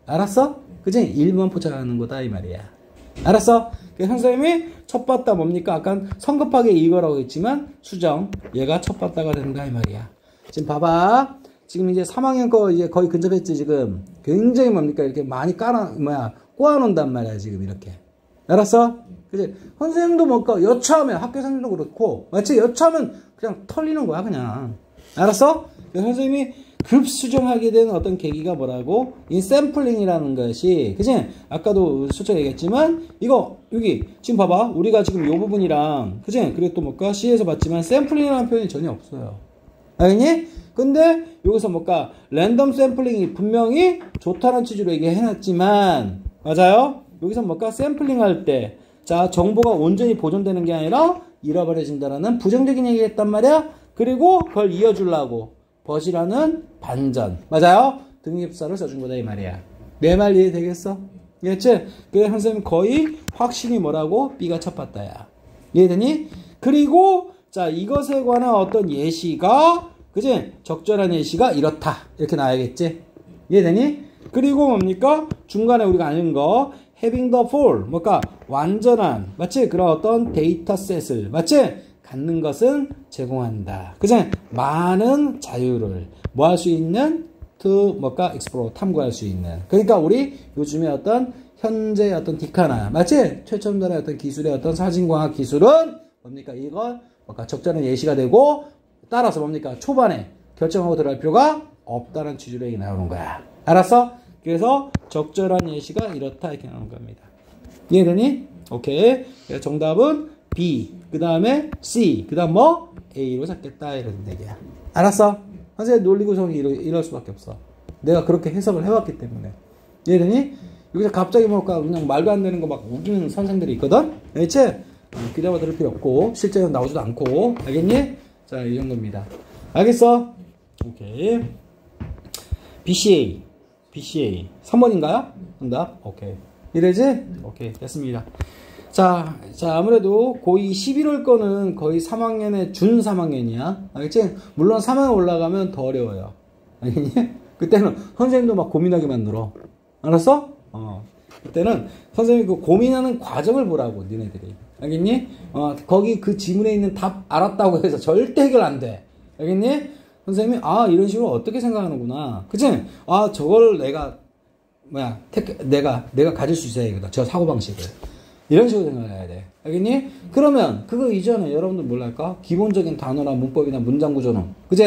알았어? 그치? 일부만 포착하는 거다 이 말이야. 알았어? 그래서 선생님이 첫 봤다 뭡니까? 아까 성급하게 이거라고 했지만 수정 얘가 첫 봤다가 된다 이 말이야. 지금 봐봐. 지금 이제 3학년 거 이제 거의 근접했지, 지금. 굉장히 뭡니까? 이렇게 많이 꼬아놓는단 말이야, 지금 이렇게. 알았어? 그치? 선생님도 뭔가 여차하면, 학교 선생님도 그렇고, 마치 여차하면 그냥 털리는 거야, 그냥. 알았어? 선생님이 급 수정하게 된 어떤 계기가 뭐라고? 이 샘플링이라는 것이, 그치? 아까도 수차 얘기했지만, 이거, 여기, 지금 봐봐. 우리가 지금 요 부분이랑, 그치? 그리고 또 뭔가 C에서 봤지만, 샘플링이라는 표현이 전혀 없어요. 알겠니? 근데 여기서 뭔가 랜덤 샘플링이 분명히 좋다는 취지로 얘기해놨지만 맞아요? 여기서 뭔가 샘플링 할 때 자 정보가 온전히 보존되는 게 아니라 잃어버려진다라는 부정적인 얘기를 했단 말이야. 그리고 그걸 이어주려고 벗이라는 반전 맞아요? 등립사를 써준 거다 이 말이야. 내 말 이해되겠어? 이해했지? 그래 선생님 거의 확신이 뭐라고? B가 첫 봤다야. 이해되니? 그리고 자 이것에 관한 어떤 예시가 그치? 적절한 예시가 이렇다. 이렇게 나와야겠지? 이해되니? 그리고 뭡니까? 중간에 우리가 아는 거 having the full 뭘까? 완전한 맞지? 그런 어떤 데이터셋을 맞지? 갖는 것은 제공한다. 그치? 많은 자유를 뭐 할 수 있는? to 뭘까? explore 탐구할 수 있는. 그러니까 우리 요즘에 어떤 현재 어떤 디카나 맞지? 최첨단의 어떤 기술의 어떤 사진광학 기술은 뭡니까? 이건 뭘까? 적절한 예시가 되고 따라서 뭡니까? 초반에 결정하고 들어갈 필요가 없다는 취지로 얘기 나오는 거야. 알았어? 그래서 적절한 예시가 이렇다 이렇게 나오는 겁니다. 이해되니? 오케이. 그래서 정답은 B, 그 다음에 C, 그 다음 뭐? A로 잡겠다 이런 얘기야. 알았어? 선생님 논리구성이 이럴 수밖에 없어. 내가 그렇게 해석을 해왔기 때문에. 이해되니? 여기서 갑자기 뭘까? 그냥 말도 안 되는 거 막 우기는 선생들이 있거든? 알겠지? 기대와 들을 필요 없고 실제로 나오지도 않고 알겠니? 자, 이 정도입니다. 알겠어? 오케이. BCA. 3번인가요? 정답? 오케이. 이래지? 오케이. 됐습니다. 자, 아무래도 고2 11월 거는 거의 3학년의 준 3학년이야. 알겠지? 물론 3학년 올라가면 더 어려워요. 알겠니? 그때는 선생님도 막 고민하게 만들어. 알았어? 그때는 선생님이 그 고민하는 과정을 보라고, 니네들이. 알겠니? 거기 그 지문에 있는 답 알았다고 해서 절대 해결 안 돼. 알겠니? 선생님이, 이런 식으로 어떻게 생각하는구나. 그치? 저걸 내가 가질 수 있어야 이거다. 저 사고방식을. 이런 식으로 생각해야 돼. 알겠니? 그러면, 그거 이전에 여러분들 뭘 할까? 기본적인 단어나 문법이나 문장 구조는. 그치?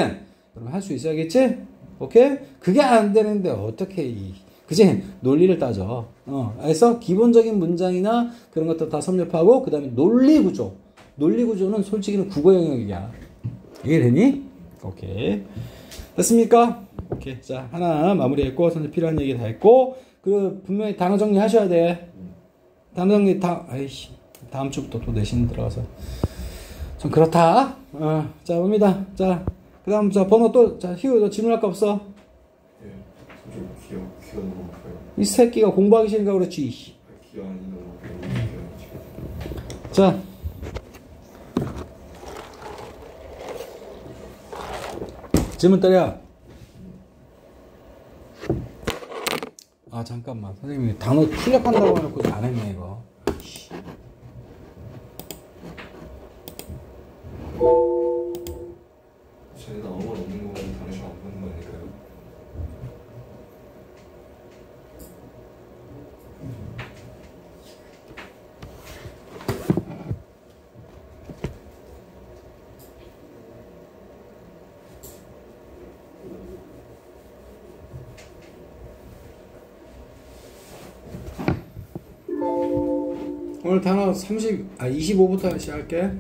그럼 할 수 있어야겠지? 오케이? 그게 안 되는데, 어떻게 그치? 논리를 따져. 그래서 기본적인 문장이나 그런 것도 다 섭렵하고, 그 다음에 논리구조. 논리구조는 솔직히는 국어 영역이야. 이게 되니? 오케이. 됐습니까? 오케이. 자, 하나 마무리했고, 선생님 필요한 얘기 다 했고, 분명히 단어 정리 하셔야 돼. 단어 정리 다음 주부터 또 내신 들어가서. 좀 그렇다. 자, 봅니다. 자, 그 다음, 번호 또, 희우, 너 질문할 거 없어? 기억 너무 커요. 이 새끼가 공부하기 싫으니까 그렇지. 기억이 너무 자. 질문 때려. 잠깐만. 선생님이 단어 출력한다고 해놓고 안 했네, 이거. 쟤는 아무 말 없는 거 보면 당신 안 보는 거 아닐까요? 오늘 단어 25부터 시작할게.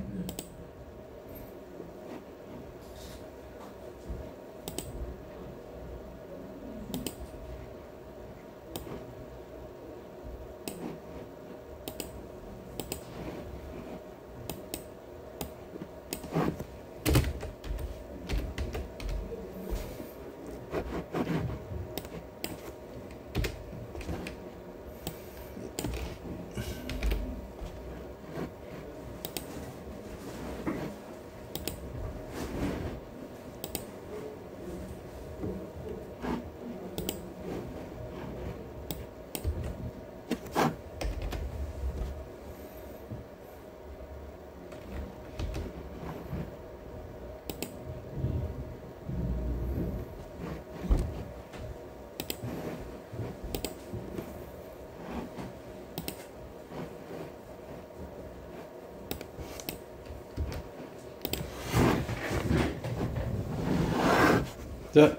자,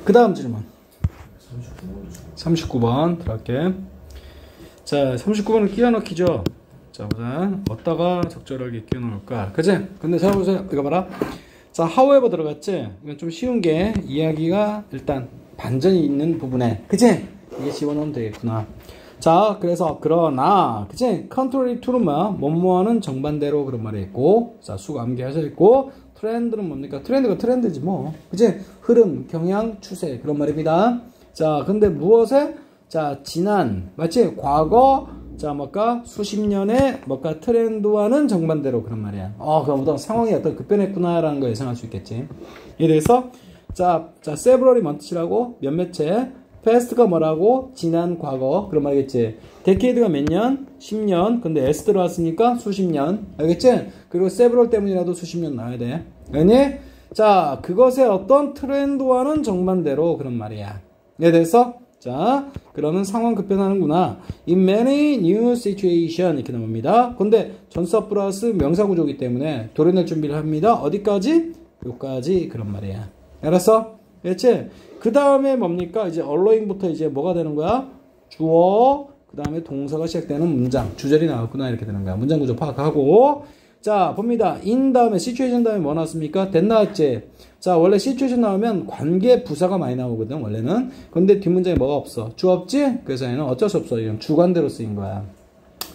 그 다음 질문 39번 들어갈게. 자, 39번은 끼워 넣기죠. 자, 보자. 어디다가 적절하게 끼워 넣을까? 그치? 근데 자, 보세요. 이거 봐라. 자, however 들어갔지? 이건 좀 쉬운 게 이야기가 일단 반전이 있는 부분에, 그치? 이게 집어넣으면 되겠구나. 자, 그래서 그러나, 그치? contrary to는 뭐야? 뭐뭐하는 정반대로 그런 말이 있고, 자, 수가 암기하셔 있고, 트렌드는 뭡니까? 트렌드가 트렌드지 뭐, 그치? 흐름, 경향, 추세 그런 말입니다. 자, 근데 무엇에? 자, 지난, 맞지? 과거, 자, 뭘까? 수십 년의 뭘까? 트렌드와는 정반대로 그런 말이야. 그럼 어떤 상황이 어떤 급변했구나라는 거 예상할 수 있겠지. 이래서 자, several이 뭔 뜻이라고? 몇몇째. past가 뭐라고? 지난, 과거 그런 말이겠지. decade가 몇 년? 10년. 근데 s 들어왔으니까 수십 년. 알겠지? 그리고 several 때문이라도 수십 년 나와야 돼. 알겠니? 자, 그것의 어떤 트렌드와는 정반대로 그런 말이야. 예, 돼서 자, 그러면 상황 급변하는구나. In many new situation 이렇게 나옵니다. 근데 전사 플러스 명사 구조이기 때문에 도려낼 준비를 합니다. 어디까지? 여기까지 그런 말이야. 알았어? 그렇지? 그 다음에 뭡니까? 이제 allowing부터 이제 뭐가 되는 거야? 주어, 그 다음에 동사가 시작되는 문장. 주절이 나왔구나. 이렇게 되는 거야. 문장 구조 파악하고. 자, 봅니다. in 다음에 situation 다음에 뭐 나왔습니까? that 나왔지? 자, 원래 situation 나오면 관계 부사가 많이 나오거든, 원래는. 근데 뒷문장에 뭐가 없어? 주 없지? 그래서 얘는 어쩔 수 없어. 이건 주관대로 쓰인 거야.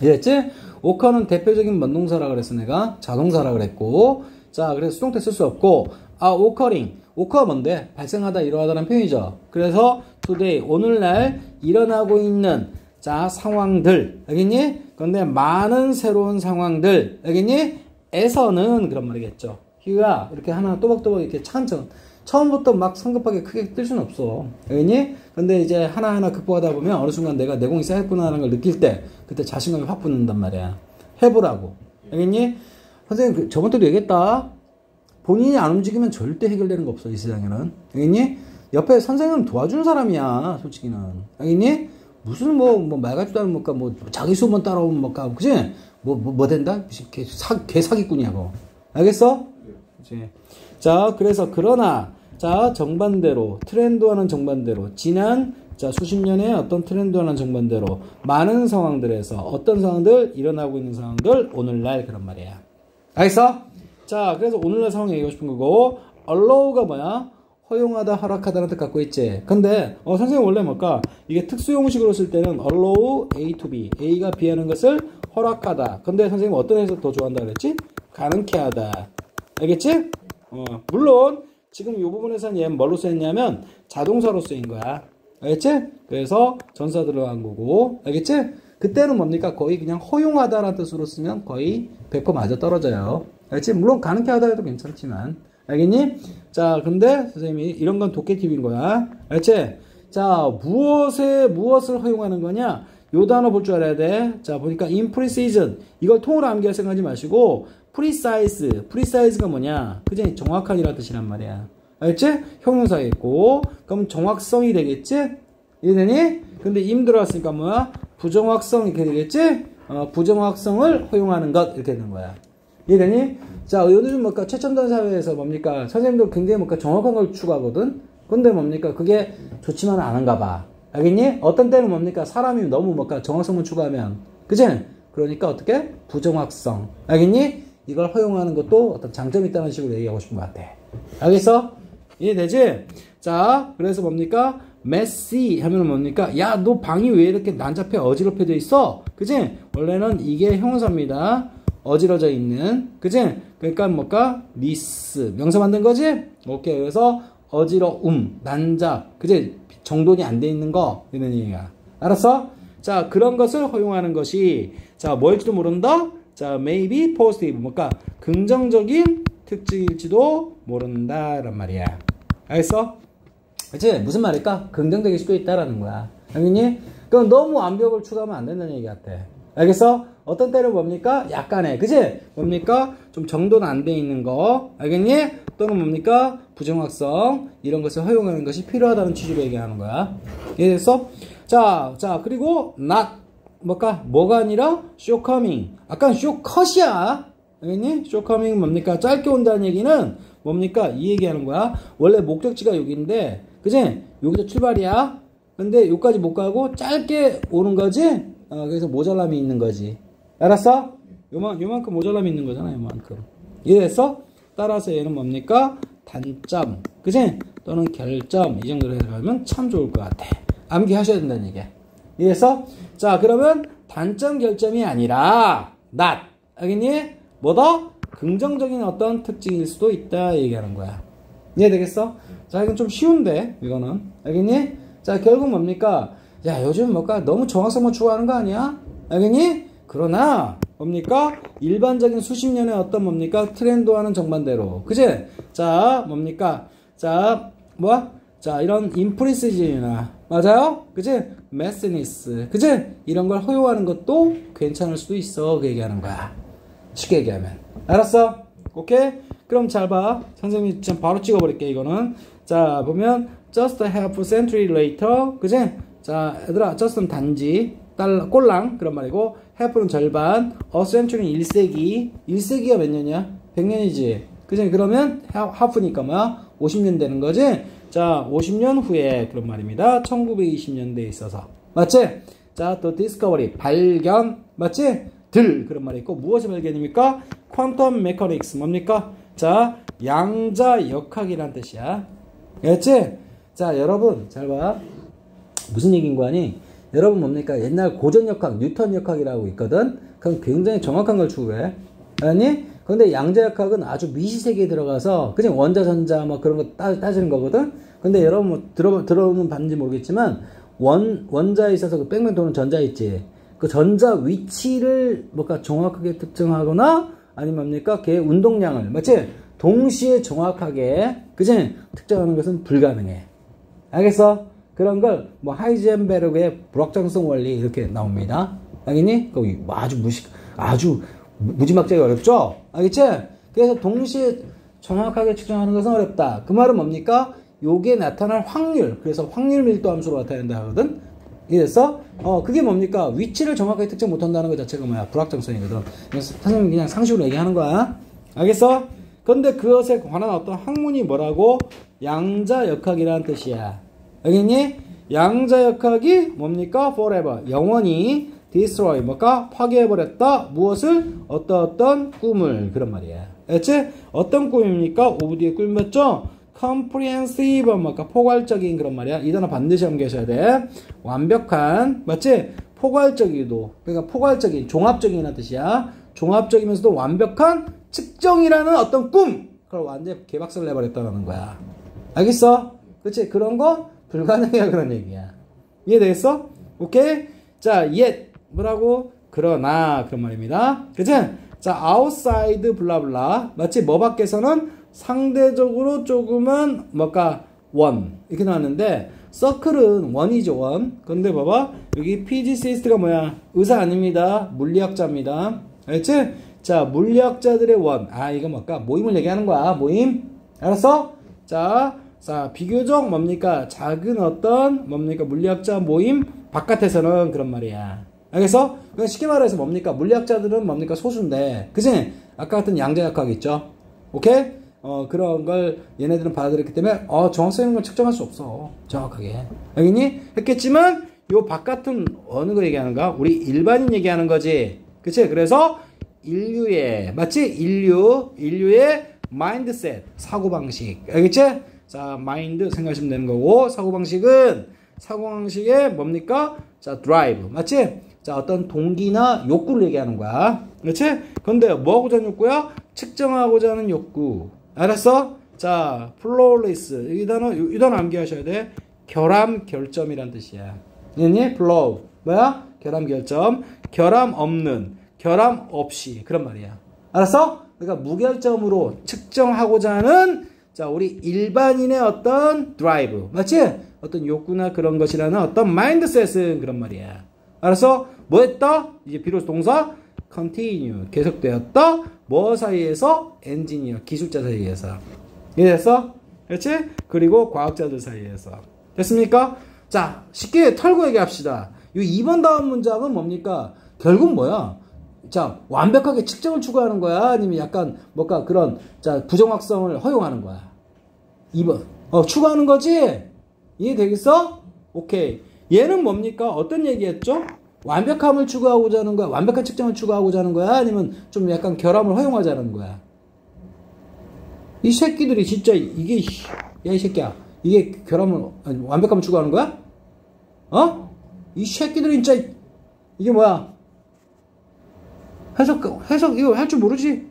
이랬지? 오커는 대표적인 뭔동사라 그랬어, 내가. 자동사라 그랬고. 자, 그래서 수동태 쓸 수 없고. occurring. 오커가 뭔데? 발생하다, 일어나다라는 표현이죠. 그래서 today, 오늘날 일어나고 있는 자, 상황들. 알겠니? 그런데 많은 새로운 상황들. 알겠니? 에서는 그런 말이겠죠. 휴야 이렇게 하나 또박또박 이렇게 차근차근 처음부터 막 성급하게 크게 뜰 수는 없어. 알겠니? 근데 이제 하나하나 극복하다 보면 어느 순간 내가 내공이 쌓였구나라는 걸 느낄 때 그때 자신감이 확 붙는단 말이야. 해보라고. 알겠니? 선생님 저번 때도 얘기했다. 본인이 안 움직이면 절대 해결되는 거 없어, 이 세상에는. 알겠니? 옆에 선생님 도와주는 사람이야, 솔직히는. 알겠니? 무슨 말 같지도 않은 뭐까 자기 수만 따라오면 뭐까, 그치? 뭐 된다? 개 사기꾼이야, 그거. 알겠어? 그치? 자, 그래서 그러나 자, 정반대로 트렌드와는 정반대로 지난 자, 수십 년의 어떤 트렌드와는 정반대로 많은 상황들에서 어떤 상황들 일어나고 있는 상황들 오늘날 그런 말이야. 알겠어? 자, 그래서 오늘날 상황 얘기하고 싶은 거고 allow가 뭐야? 허용하다, 허락하다는 뜻 갖고 있지. 근데 선생님 원래 뭘까? 이게 특수용식으로 쓸 때는 allow A to B, A가 B 하는 것을 허락하다. 근데 선생님 어떤 해석 더 좋아한다 그랬지? 가능케 하다. 알겠지? 물론 지금 이 부분에서는 얘는 뭘로 쓰였냐면 자동사로 쓰인 거야. 알겠지? 그래서 전사 들어간 거고. 알겠지? 그때는 뭡니까? 거의 그냥 허용하다라는 뜻으로 쓰면 거의 100% 맞아 떨어져요. 알겠지? 물론 가능케 하다 해도 괜찮지만. 알겠니? 자, 근데 선생님이 이런 건 독해 팁인 거야. 알겠지? 자, 무엇을 허용하는 거냐? 요 단어 볼 줄 알아야 돼. 자, 보니까 imprecision. 이걸 통으로 암기할 생각하지 마시고 precise가 뭐냐? 그지? 정확한이라는 뜻이란 말이야. 알겠지? 형용사가 있고 그럼 정확성이 되겠지? 이해되니? 근데 임 들어왔으니까 뭐야? 부정확성 이렇게 되겠지? 부정확성을 허용하는 것 이렇게 되는 거야. 이해되니? 자, 요즘 뭘까? 최첨단 사회에서 뭡니까? 선생님도 굉장히 정확한 걸 추구하거든? 근데 뭡니까? 그게 좋지만은 않은가 봐. 알겠니? 어떤 때는 뭡니까? 사람이 너무 뭔가 정확성만 추가하면. 그치? 그러니까 어떻게? 부정확성. 알겠니? 이걸 허용하는 것도 어떤 장점이 있다는 식으로 얘기하고 싶은 것 같아. 알겠어? 이해되지? 자, 그래서 뭡니까? messy 하면 뭡니까? 야, 너 방이 왜 이렇게 난잡해 어지럽혀져 있어? 그치? 원래는 이게 형용사입니다. 어지러져 있는. 그치? 그러니까 뭘까? miss. 명사 만든 거지? 오케이. 그래서 어지러움, 난잡. 그치? 정돈이 안 돼 있는 거. 이런 얘기야. 알았어? 자, 그런 것을 허용하는 것이, 자, 뭘지도 모른다? 자, maybe positive. 뭔가 긍정적인 특징일지도 모른다. 란 말이야. 알겠어? 그치? 무슨 말일까? 긍정적일 수도 있다라는 거야. 알겠니? 그럼 너무 완벽을 추구하면 안 된다는 얘기 같아. 알겠어? 어떤 때는 뭡니까? 약간의, 그치? 뭡니까? 좀 정도는 안 돼 있는 거. 알겠니? 또는 뭡니까? 부정확성. 이런 것을 허용하는 것이 필요하다는 취지로 얘기하는 거야. 이해됐어? 자, 그리고 not. 뭐가 아니라 shortcoming. 아까 shortcut이야. 알겠니? shortcoming 뭡니까? 짧게 온다는 얘기는 뭡니까? 이 얘기하는 거야. 원래 목적지가 여기인데, 그치? 여기서 출발이야. 근데 여기까지 못 가고 짧게 오는 거지? 그래서 모자람이 있는 거지. 알았어? 요만큼 모자람이 있는 거잖아, 요만큼. 이해됐어? 따라서 얘는 뭡니까? 단점. 그치? 또는 결점. 이 정도로 해가면 참 좋을 것 같아. 암기하셔야 된다는 얘기야. 이해했어? 자, 그러면 단점 결점이 아니라 not. 알겠니? 뭐다? 긍정적인 어떤 특징일 수도 있다 얘기하는 거야. 이해되겠어? 자, 이건 좀 쉬운데 이거는. 알겠니? 자, 결국 뭡니까? 야, 요즘 너무 정확성만 추구하는 거 아니야? 알겠니? 그러나 뭡니까? 일반적인 수십 년의 어떤 뭡니까? 트렌드와는 정반대로. 그치? 자, 뭡니까? 자, 자, 이런 임프리시즘이나 맞아요? 그치? 메시니스. 그치? 이런 걸 허용하는 것도 괜찮을 수도 있어. 그 얘기하는 거야. 쉽게 얘기하면. 알았어? 오케이? 그럼 잘 봐. 선생님이 지금 바로 찍어버릴게, 이거는. 자, 보면, just a half century later. 그치? 자, 얘들아, just는 단지, 꼴랑, 그런 말이고, half는 절반, a century는 1세기. 1세기가 몇 년이야? 100년이지. 그치? 그러면, half니까 뭐야? 50년 되는 거지? 자, 50년 후에, 그런 말입니다. 1920년대에 있어서. 맞지? 자, 또 discovery, 발견. 맞지? 그런 말이 있고, 무엇이 발견입니까? 퀀텀 메커닉스, 뭡니까? 자, 양자 역학이란 뜻이야. 알겠지? 자, 여러분, 잘 봐. 무슨 얘기인 거 아니? 여러분 뭡니까? 옛날 고전 역학, 뉴턴 역학이라고 있거든? 그건 굉장히 정확한 걸 추구해. 아니? 근데 양자 역학은 아주 미시세계에 들어가서, 그냥 원자, 전자, 그런 거 따지는 거거든? 근데 여러분 들어보면 봤는지 모르겠지만, 원자에 있어서 그 뺑뺑 도는 전자 있지? 그 전자 위치를 정확하게 특정하거나 아니면 뭡니까? 걔의 운동량을 맞지? 동시에 정확하게 그치? 특정하는 것은 불가능해. 알겠어? 그런 걸 하이젠베르그의 불확정성 원리 이렇게 나옵니다. 알겠니? 아주 무지막지하게 어렵죠? 알겠지? 그래서 동시에 정확하게 측정하는 것은 어렵다. 그 말은 뭡니까? 요게 나타날 확률. 그래서 확률 밀도 함수로 나타낸다 하거든? 이래서 그게 뭡니까? 위치를 정확하게 특정 못한다는 것 자체가 뭐야? 불확정성이거든. 그래서 선생님 그냥 상식으로 얘기하는 거야. 알겠어? 근데 그것에 관한 어떤 학문이 뭐라고? 양자 역학이라는 뜻이야. 알겠니? 양자 역학이 뭡니까? forever. 영원히 destroy. 파괴해버렸다. 무엇을? 어떤 꿈을. 그런 말이야. 알겠지? 어떤 꿈입니까? 오브 뒤에 꿈 맞죠? comprehensive, 포괄적인 그런 말이야. 이 단어 반드시 암기하셔야 돼. 완벽한, 맞지? 포괄적이도. 그러니까 포괄적인, 종합적인이라는 뜻이야. 종합적이면서도 완벽한 측정이라는 어떤 꿈! 그걸 완전히 개박살을 내버렸다는 거야. 알겠어? 그치? 그런 거 불가능해. 그런 얘기야. 이해되겠어? 오케이? 자, yet. 뭐라고? 그러나. 그런 말입니다. 그치? 자, outside, 블라블라. 맞지? 뭐 밖에서는 상대적으로 조금은 원 이렇게 나왔는데 서클은 원이죠. 원. 근데 봐봐 여기 physicist가 뭐야? 의사 아닙니다. 물리학자입니다. 알겠지? 자, 물리학자들의 원. 이거 모임을 얘기하는 거야. 모임. 알았어? 자, 비교적 작은 어떤 물리학자 모임 바깥에서는 그런 말이야. 알겠어? 그러니까 쉽게 말해서 물리학자들은 소수인데, 그치? 아까 같은 양자역학 있죠? 오케이? 그런 걸 얘네들은 받아들였기 때문에 정확성 있는 걸 측정할 수 없어. 정확하게. 알겠니? 했겠지만 요 바깥은 어느 거 얘기하는가? 우리 일반인 얘기하는 거지. 그치? 그래서 인류의 맞지? 인류의 마인드셋 사고방식. 알겠지? 자, 마인드 생각하시면 되는 거고 사고방식의 뭡니까? 자, 드라이브. 맞지? 자, 어떤 동기나 욕구를 얘기하는 거야. 그렇지? 근데 뭐 하고자 하는 욕구야? 측정하고자 하는 욕구. 알았어? 자, 플로우리스. 이 단어 암기하셔야 돼. 결함 결점이란 뜻이야. 얘니? 플로우. 뭐야? 결함 결점. 결함 없는. 결함 없이. 그런 말이야. 알았어? 그러니까 무결점으로 측정하고자 하는 자, 우리 일반인의 어떤 드라이브. 맞지? 어떤 욕구나 그런 것이라는 어떤 마인드셋은 그런 말이야. 알았어? 뭐 했다? 이제 비로소 동사 continue 계속되었다. 뭐 사이에서? 엔지니어 기술자 사이에서. 이해됐어? 그렇지? 그리고 과학자들 사이에서. 됐습니까? 자, 쉽게 털고 얘기합시다. 이 2번 다음 문장은 뭡니까? 결국 뭐야? 자, 완벽하게 측정을 추구하는 거야? 아니면 약간 뭔가 그런 자, 부정확성을 허용하는 거야? 2번. 추구하는 거지? 이해되겠어? 오케이. 얘는 뭡니까? 어떤 얘기했죠? 완벽함을 추구하고자 하는 거야? 완벽한 측정을 추구하고자 하는 거야? 아니면 좀 약간 결함을 허용하자는 거야? 이 새끼들이 진짜 이게 야, 이 새끼야. 이게 결함을 완벽함을 추구하는 거야? 이 새끼들이 진짜 이게 뭐야? 해석 이거 할 줄 모르지?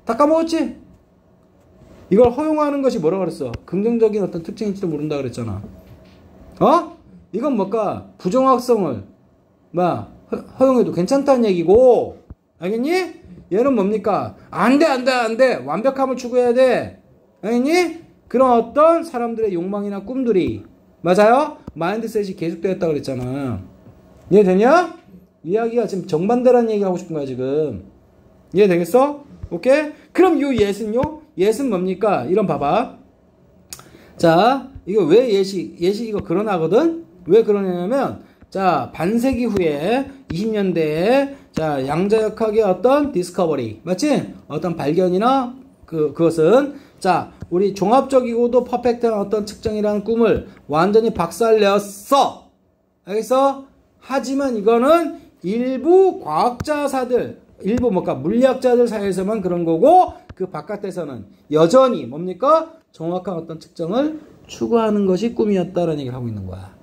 다 까먹었지? 이걸 허용하는 것이 뭐라 그랬어? 긍정적인 어떤 특징인지도 모른다 그랬잖아. 이건 뭘까? 부정확성을 허용해도 괜찮다는 얘기고, 알겠니? 얘는 뭡니까? 안 돼. 완벽함을 추구해야 돼. 알겠니? 그런 어떤 사람들의 욕망이나 꿈들이, 맞아요? 마인드셋이 계속되었다 그랬잖아. 이해되냐? 이야기가 지금 정반대라는 얘기 하고 싶은 거야, 지금. 이해되겠어? 오케이? 그럼 요 예는요? 예는 뭡니까? 이런 봐봐. 자, 이거 왜 예시 이거 그러나거든? 왜 그러냐면, 자, 반세기 후에 20년대에 자, 양자역학의 어떤 디스커버리, 맞지? 어떤 발견이나 그것은 자, 우리 종합적이고도 퍼펙트한 어떤 측정이라는 꿈을 완전히 박살냈어. 알겠어? 하지만 이거는 일부 과학자사들, 일부 물리학자들 사이에서만 그런 거고 그 바깥에서는 여전히 뭡니까? 정확한 어떤 측정을 추구하는 것이 꿈이었다라는 얘기를 하고 있는 거야.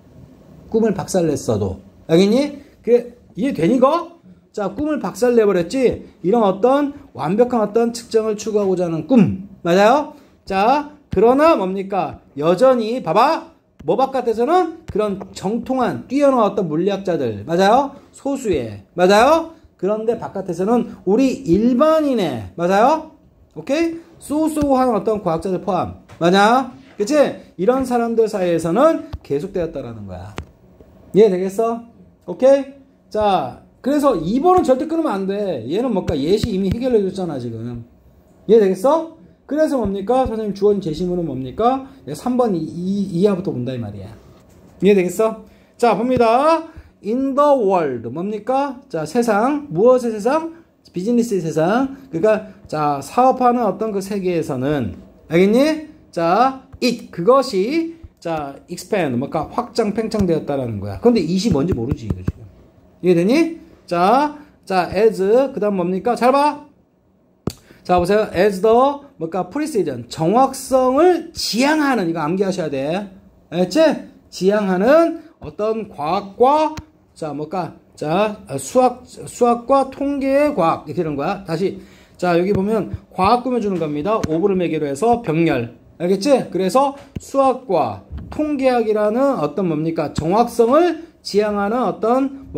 꿈을 박살냈어도. 알겠니? 그게 이해되니 거? 자, 꿈을 박살내버렸지? 이런 어떤 완벽한 어떤 측정을 추구하고자 하는 꿈. 맞아요? 자, 그러나 뭡니까? 여전히, 봐봐. 뭐 바깥에서는 그런 정통한, 뛰어난 어떤 물리학자들. 맞아요? 소수의. 맞아요? 그런데 바깥에서는 우리 일반인의. 맞아요? 오케이? 소소한 어떤 과학자들 포함. 맞아? 그치? 이런 사람들 사이에서는 계속되었다라는 거야. 이해되겠어? 오케이? 자, 그래서 2번은 절대 끊으면 안 돼. 얘는 뭘까? 예시 이미 해결해 줬잖아, 지금. 이해되겠어? 그래서 뭡니까? 선생님 주어진 제시문은 뭡니까? 3번 이하부터 본다, 이 말이야. 이해되겠어? 자, 봅니다. In the world. 뭡니까? 자, 세상. 무엇의 세상? 비즈니스의 세상. 그러니까, 자, 사업하는 어떤 그 세계에서는. 알겠니? 자, 그것이, 자, expand. 뭔가 확장, 팽창되었다라는 거야. 근데 it이 뭔지 모르지, 이거 지금. 이해되니? 자, as. 그 다음 뭡니까? 잘 봐. 자, 보세요. as the, precision. 정확성을 지향하는, 이거 암기하셔야 돼. 알겠지? 지향하는 어떤 과학과, 자, 수학과 통계의 과학. 이렇게 되는 거야. 다시. 자, 여기 보면 과학 꾸며주는 겁니다. 오브를 매개로 해서 병렬. 알겠지? 그래서 수학과 통계학이라는 어떤 정확성을 지향하는 어떤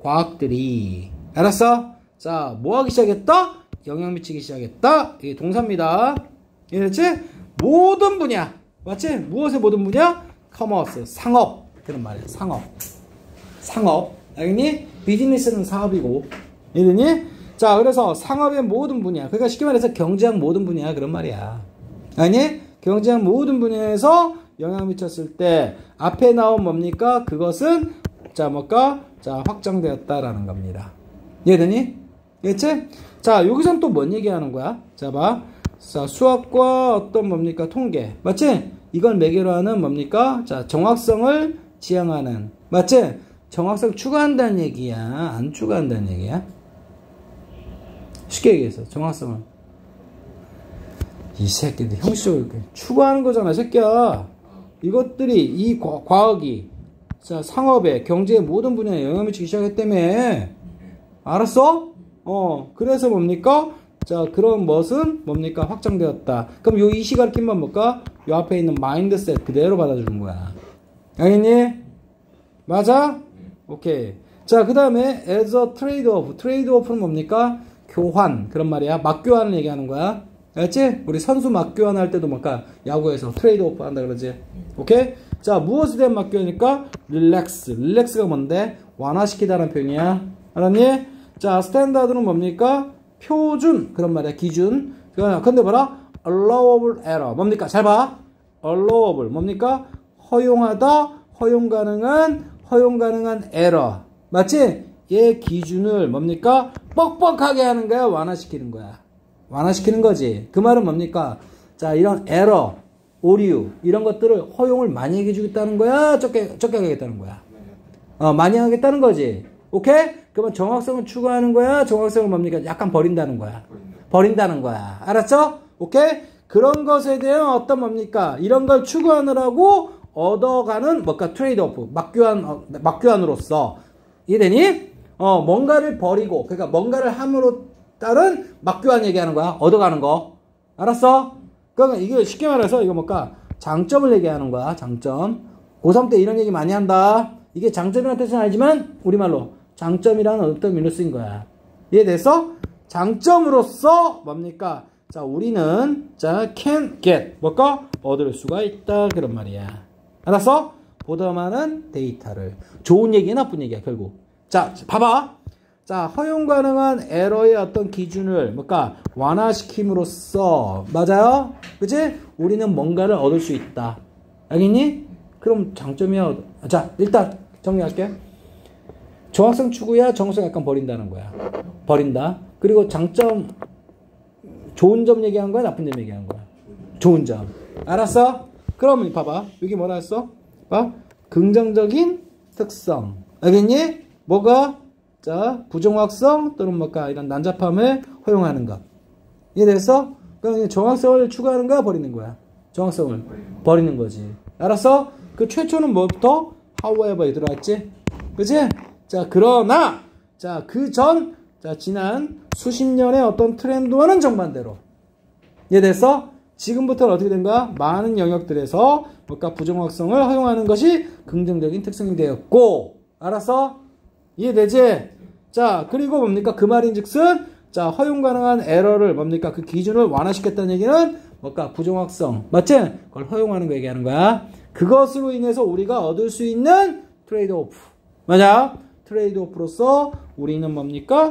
과학들이. 알았어? 자, 뭐 하기 시작했다? 영향 미치기 시작했다. 이게 동사입니다. 이해됐지? 모든 분야. 맞지? 무엇의 모든 분야? 커머스. 상업. 그런 말이야. 상업. 알겠니? 비즈니스는 사업이고. 이해되니? 자, 그래서 상업의 모든 분야. 그러니까 쉽게 말해서 경제학 모든 분야. 그런 말이야. 아니? 경제학 모든 분야에서 영향 미쳤을 때 앞에 나온 뭡니까? 그것은 자, 확장되었다라는 겁니다. 이해되니? 이해했지? 자, 여기서는 또 뭔 얘기하는 거야? 자, 봐. 자, 수학과 어떤 뭡니까? 통계. 맞지? 이걸 매개로 하는 뭡니까? 자, 정확성을 지향하는. 맞지? 정확성 추구한다는 얘기야? 안 추구한다는 얘기야? 쉽게 얘기해서 정확성을. 이 새끼들 형식적으로 이렇게 추구하는 거잖아, 새끼야. 이것들이 이 과학이 자, 상업에 경제의 모든 분야에 영향을 미치기 시작했다며. 알았어? 그래서 뭡니까? 자, 그런 것은 뭡니까? 확장되었다. 그럼 요 이시 가르침만 뭘까? 요 앞에 있는 마인드셋 그대로 받아주는 거야. 알겠니? 맞아? 오케이. 자, 그 다음에 as a trade-off. trade-off는 뭡니까? 교환. 그런 말이야. 맞교환을 얘기하는 거야. 알았지? 우리 선수 맞교환 할 때도 뭘까? 야구에서 트레이드-오프 한다 그러지? 오케이? 자, 무엇에 대한 맞교환이니까? 릴렉스. 릴렉스가 뭔데? 완화시키다라는 표현이야. 알았니? 자, 스탠다드는 뭡니까? 표준. 그런 말이야. 기준. 근데 봐라. allowable error. 뭡니까? 잘 봐. allowable. 뭡니까? 허용하다. 허용 가능한 error. 맞지? 얘 기준을 뭡니까? 뻑뻑하게 하는 거야. 완화시키는 거야. 완화시키는 거지. 그 말은 뭡니까? 자, 이런 에러, 오류, 이런 것들을 허용을 많이 해주겠다는 거야? 적게 하겠다는 거야? 많이 하겠다는 거지. 오케이? 그러면 정확성을 추구하는 거야? 정확성을 뭡니까? 약간 버린다는 거야. 버린다는 거야. 알았죠? 오케이? 그런 것에 대한 어떤 뭡니까? 이런 걸 추구하느라고 얻어가는 뭔가 트레이드-오프, 맞교환으로서. 이해되니? 뭔가를 버리고, 그러니까 뭔가를 함으로 따른 맞교환 얘기하는 거야. 얻어가는 거. 알았어? 그러니까 이게 쉽게 말해서 이거 뭘까? 장점을 얘기하는 거야. 장점. 고3 때 이런 얘기 많이 한다. 이게 장점이라는 뜻은 아니지만 우리말로 장점이라는 어떤 의미로 쓰인 거야. 이해됐어? 장점으로서 뭡니까? 자, 우리는 자, can get 뭘까? 얻을 수가 있다. 그런 말이야. 알았어? 보다 많은 데이터를. 좋은 얘기야, 나쁜 얘기야, 결국. 자, 봐봐. 자, 허용 가능한 에러의 어떤 기준을 뭘까? 완화시킴으로써. 맞아요? 그치? 우리는 뭔가를 얻을 수 있다. 알겠니? 그럼 장점이야. 자, 일단 정리할게. 정확성 추구야, 정확성 약간 버린다는 거야. 버린다. 그리고 장점, 좋은 점 얘기한 거야, 나쁜 점 얘기한 거야? 좋은 점. 알았어? 그러면 봐봐. 여기 뭐라 했어? 봐. 긍정적인 특성. 알겠니? 뭐가? 자, 부정확성 또는 뭘까? 이런 난잡함을 허용하는 것. 이해됐어? 그럼 정확성을 추구하는 거야, 버리는 거야? 정확성을 버리는 거지. 알았어? 그 최초는 뭐부터? however에 들어왔지? 그치? 자, 그러나, 자, 자, 지난 수십 년의 어떤 트렌드와는 정반대로. 이해됐어? 지금부터는 어떻게 된 거야? 많은 영역들에서 뭘까? 부정확성을 허용하는 것이 긍정적인 특성이 되었고, 알았어? 이해되지? 자, 그리고 뭡니까? 그 말인 즉슨, 자, 허용 가능한 에러를 뭡니까? 그 기준을 완화시켰다는 얘기는 뭘까? 부정확성. 맞지? 그걸 허용하는 거 얘기하는 거야. 그것으로 인해서 우리가 얻을 수 있는 트레이드 오프. 맞아? 트레이드 오프로서 우리는 뭡니까?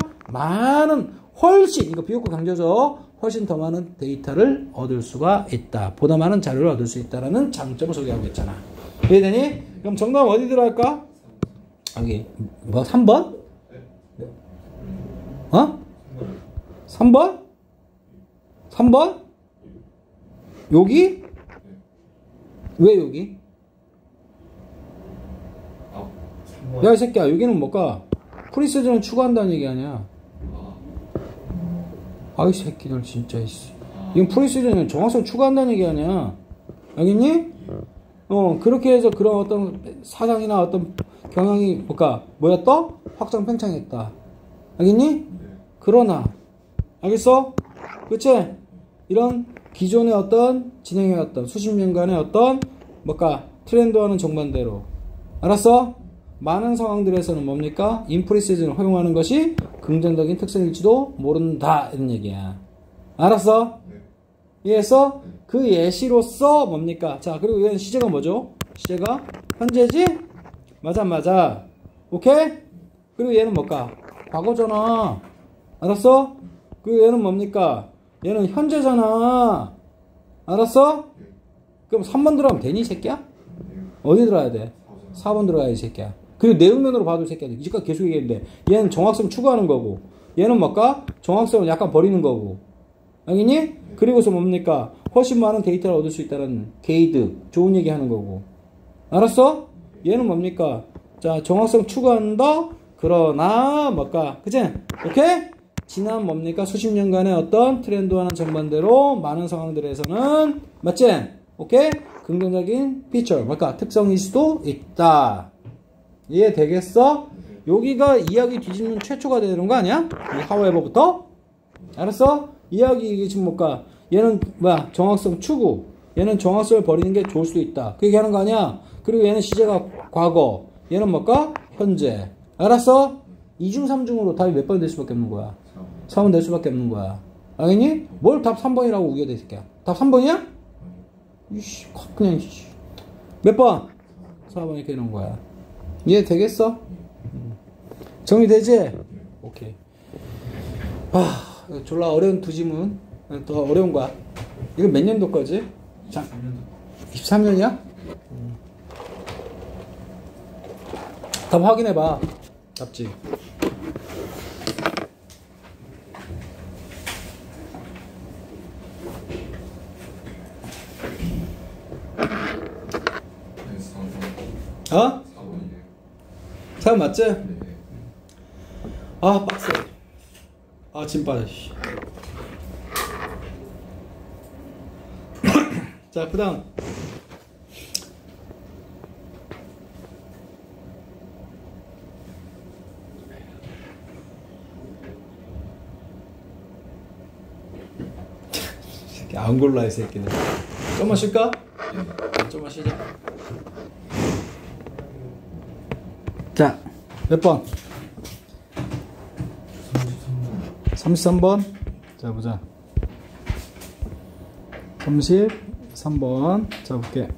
훨씬, 이거 비교과 강조죠? 훨씬 더 많은 데이터를 얻을 수가 있다. 보다 많은 자료를 얻을 수 있다라는 장점을 소개하고 있잖아. 이해되니? 그럼 정답 어디 들어갈까? 여기, 뭐, 3번? 어? 3번? 3번? 여기? 왜 여기? 야, 이 새끼야, 여기는 뭘까? 프리시즌을 추구한다는 얘기 아니야. 아이 새끼들 진짜 이씨. 이건 프리시즌은 정확성 추구한다는 얘기 아니야. 알겠니? 그렇게 해서 그런 어떤 사상이나 어떤 경향이 뭘까? 뭐였다? 확장 팽창했다. 알겠니? 그러나 알겠어? 그치? 이런 기존의 어떤 진행해왔던 수십 년간의 어떤 뭘까? 트렌드와는 정반대로. 알았어? 많은 상황들에서는 뭡니까? 인프리시즌을 허용하는 것이 긍정적인 특성일지도 모른다 이런 얘기야. 알았어? 이해했어? 그 예시로서 뭡니까? 자, 그리고 얘는 시제가 뭐죠? 시제가 현재지? 맞아. 오케이? 그리고 얘는 뭘까? 과거잖아. 알았어? 그리고 얘는 뭡니까? 얘는 현재잖아. 알았어? 그럼 3번 들어가면 되니, 이 새끼야? 어디 들어가야 돼? 4번 들어가야 이 새끼야. 그리고 내용면으로 봐도 이 새끼야. 이제까지 계속 얘기했는데 얘는 정확성 추구하는 거고 얘는 뭘까? 정확성을 약간 버리는 거고. 알겠니? 그리고서 뭡니까? 훨씬 많은 데이터를 얻을 수 있다는 게이드, 좋은 얘기 하는 거고. 알았어? 얘는 뭡니까? 자, 정확성 추구한다? 그러나, 뭘까? 그치? 오케이? 지난 뭡니까? 수십 년간의 어떤 트렌드와는 정반대로 많은 상황들에서는, 맞지? 오케이? 긍정적인 피처, 뭘까? 특성일 수도 있다. 이해되겠어? 여기가 이야기 뒤집는 최초가 되는 거 아니야? 이 however부터? 알았어? 이야기 지금 뭘까? 얘는 뭐야? 정확성 추구. 얘는 정확성을 버리는 게 좋을 수도 있다. 그 얘기하는 거 아니야? 그리고 얘는 시제가 과거. 얘는 뭘까? 현재. 알았어? 2중 3중으로 답이 몇 번 될 수밖에 없는 거야? 3번 될 수밖에 없는 거야. 알겠니? 뭘 답 3번이라고 우겨대 새끼야. 답 3번이야? 이씨, 그냥 이씨. 몇 번? 4번 이렇게 해놓은 거야. 이해 되겠어? 정리되지? 오케이. 아, 졸라 어려운 두 지문. 더 어려운 거야. 이거 몇 년도 거지? 자, 23년이야? 답 확인해봐. 답지. 네, 어? 4번이에요. 4번 맞지? 네. 아, 빡세. 아, 진 빠져. 자, 그 다음. 안 골라, 이 새끼는. 좀만 쉴까? 좀만 쉬자. 자, 몇 번? 33번. 자, 보자. 33번. 자, 볼게.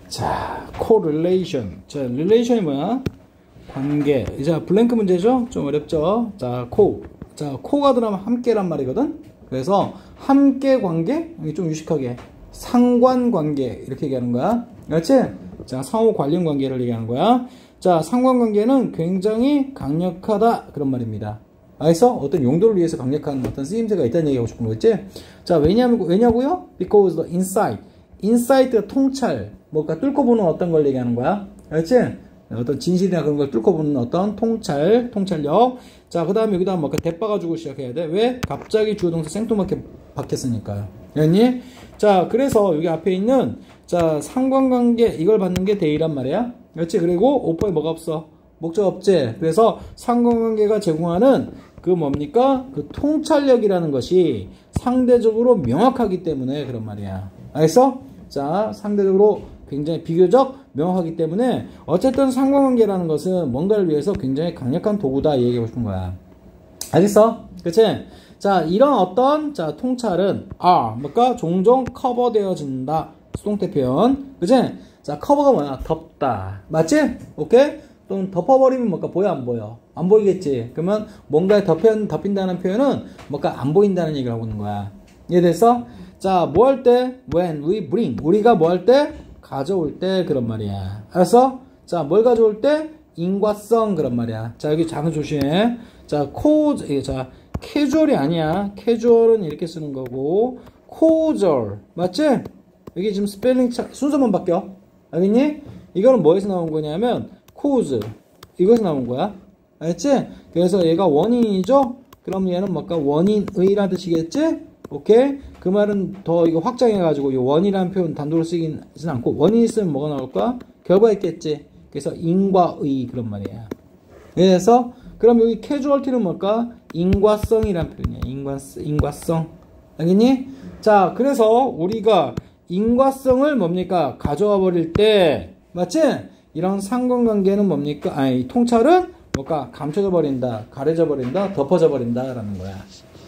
자, correlation. 자, relation이 뭐야? 관계. 이제 블랭크 문제죠? 좀 어렵죠? 자, 자, 코가 들어가면 함께란 말이거든? 그래서 함께 관계? 여기 좀 유식하게. 상관관계. 이렇게 얘기하는 거야. 그렇지? 자, 상호 관련 관계를 얘기하는 거야. 자, 상관관계는 굉장히 강력하다. 그런 말입니다. 알겠어? 어떤 용도를 위해서 강력한 어떤 쓰임새가 있다는 얘기하고 싶은 거겠지? 자, 왜냐고요? Because the insight. insight가 통찰. 뭔가 뚫고 보는 어떤 걸 얘기하는 거야. 알겠지? 어떤 진실이나 그런 걸 뚫고 보는 어떤 통찰력. 자, 그 다음에 여기다 뭐 대빠가지고 시작해야 돼. 왜? 갑자기 주어동사 생뚱맞게 바뀌었으니까. 알겠니? 자, 그래서 여기 앞에 있는 자, 상관관계 이걸 받는 게 대의란 말이야. 그렇지? 그리고 오퍼에 뭐가 없어? 목적 없지? 그래서 상관관계가 제공하는 그 뭡니까? 그 통찰력이라는 것이 상대적으로 명확하기 때문에 그런 말이야. 알겠어? 자, 상대적으로 굉장히 비교적 명확하기 때문에 어쨌든 상관관계라는 것은 뭔가를 위해서 굉장히 강력한 도구다 이 얘기하고 싶은 거야. 알겠어? 그치? 자, 이런 어떤 자 통찰은 뭘까? 종종 커버되어진다. 수동태 표현. 그치? 자, 커버가 뭐야? 덮다. 맞지? 오케이? 또는 덮어버리면 뭔가 보여 안 보여? 안 보이겠지? 그러면 뭔가에 덮인다는 표현은 뭔가 안 보인다는 얘기를 하고 있는 거야. 이해됐어? 자, 뭐 할 때? When we bring. 우리가 뭐 할 때? 가져올 때 그런 말이야. 알았어? 자, 뭘 가져올 때? 인과성 그런 말이야. 자, 여기 장은 조심해. 자, 자, 캐주얼이 아니야. 캐주얼은 이렇게 쓰는 거고, 코절. 맞지? 여기 지금 스펠링 순서만 바뀌어. 알겠니? 이거는 뭐에서 나온 거냐면, cause. 이것에서 나온 거야. 알겠지? 그래서 얘가 원인이죠? 그럼 얘는 뭘까? 원인의라는 뜻이겠지? 오케이? 그 말은 더 이거 확장해가지고 이 원이라는 표현 단도로 쓰긴 않고 원인이 있으면 뭐가 나올까? 결과 있겠지. 그래서 인과의 그런 말이야. 그래서 그럼 여기 캐주얼티는 뭘까? 인과성이라는 표현이야. 인과성. 알겠니? 자, 그래서 우리가 인과성을 뭡니까? 가져와 버릴 때 맞지? 이런 상관관계는 뭡니까? 아니, 통찰은 뭘까? 감춰져 버린다, 가려져 버린다, 덮어져 버린다라는 거야.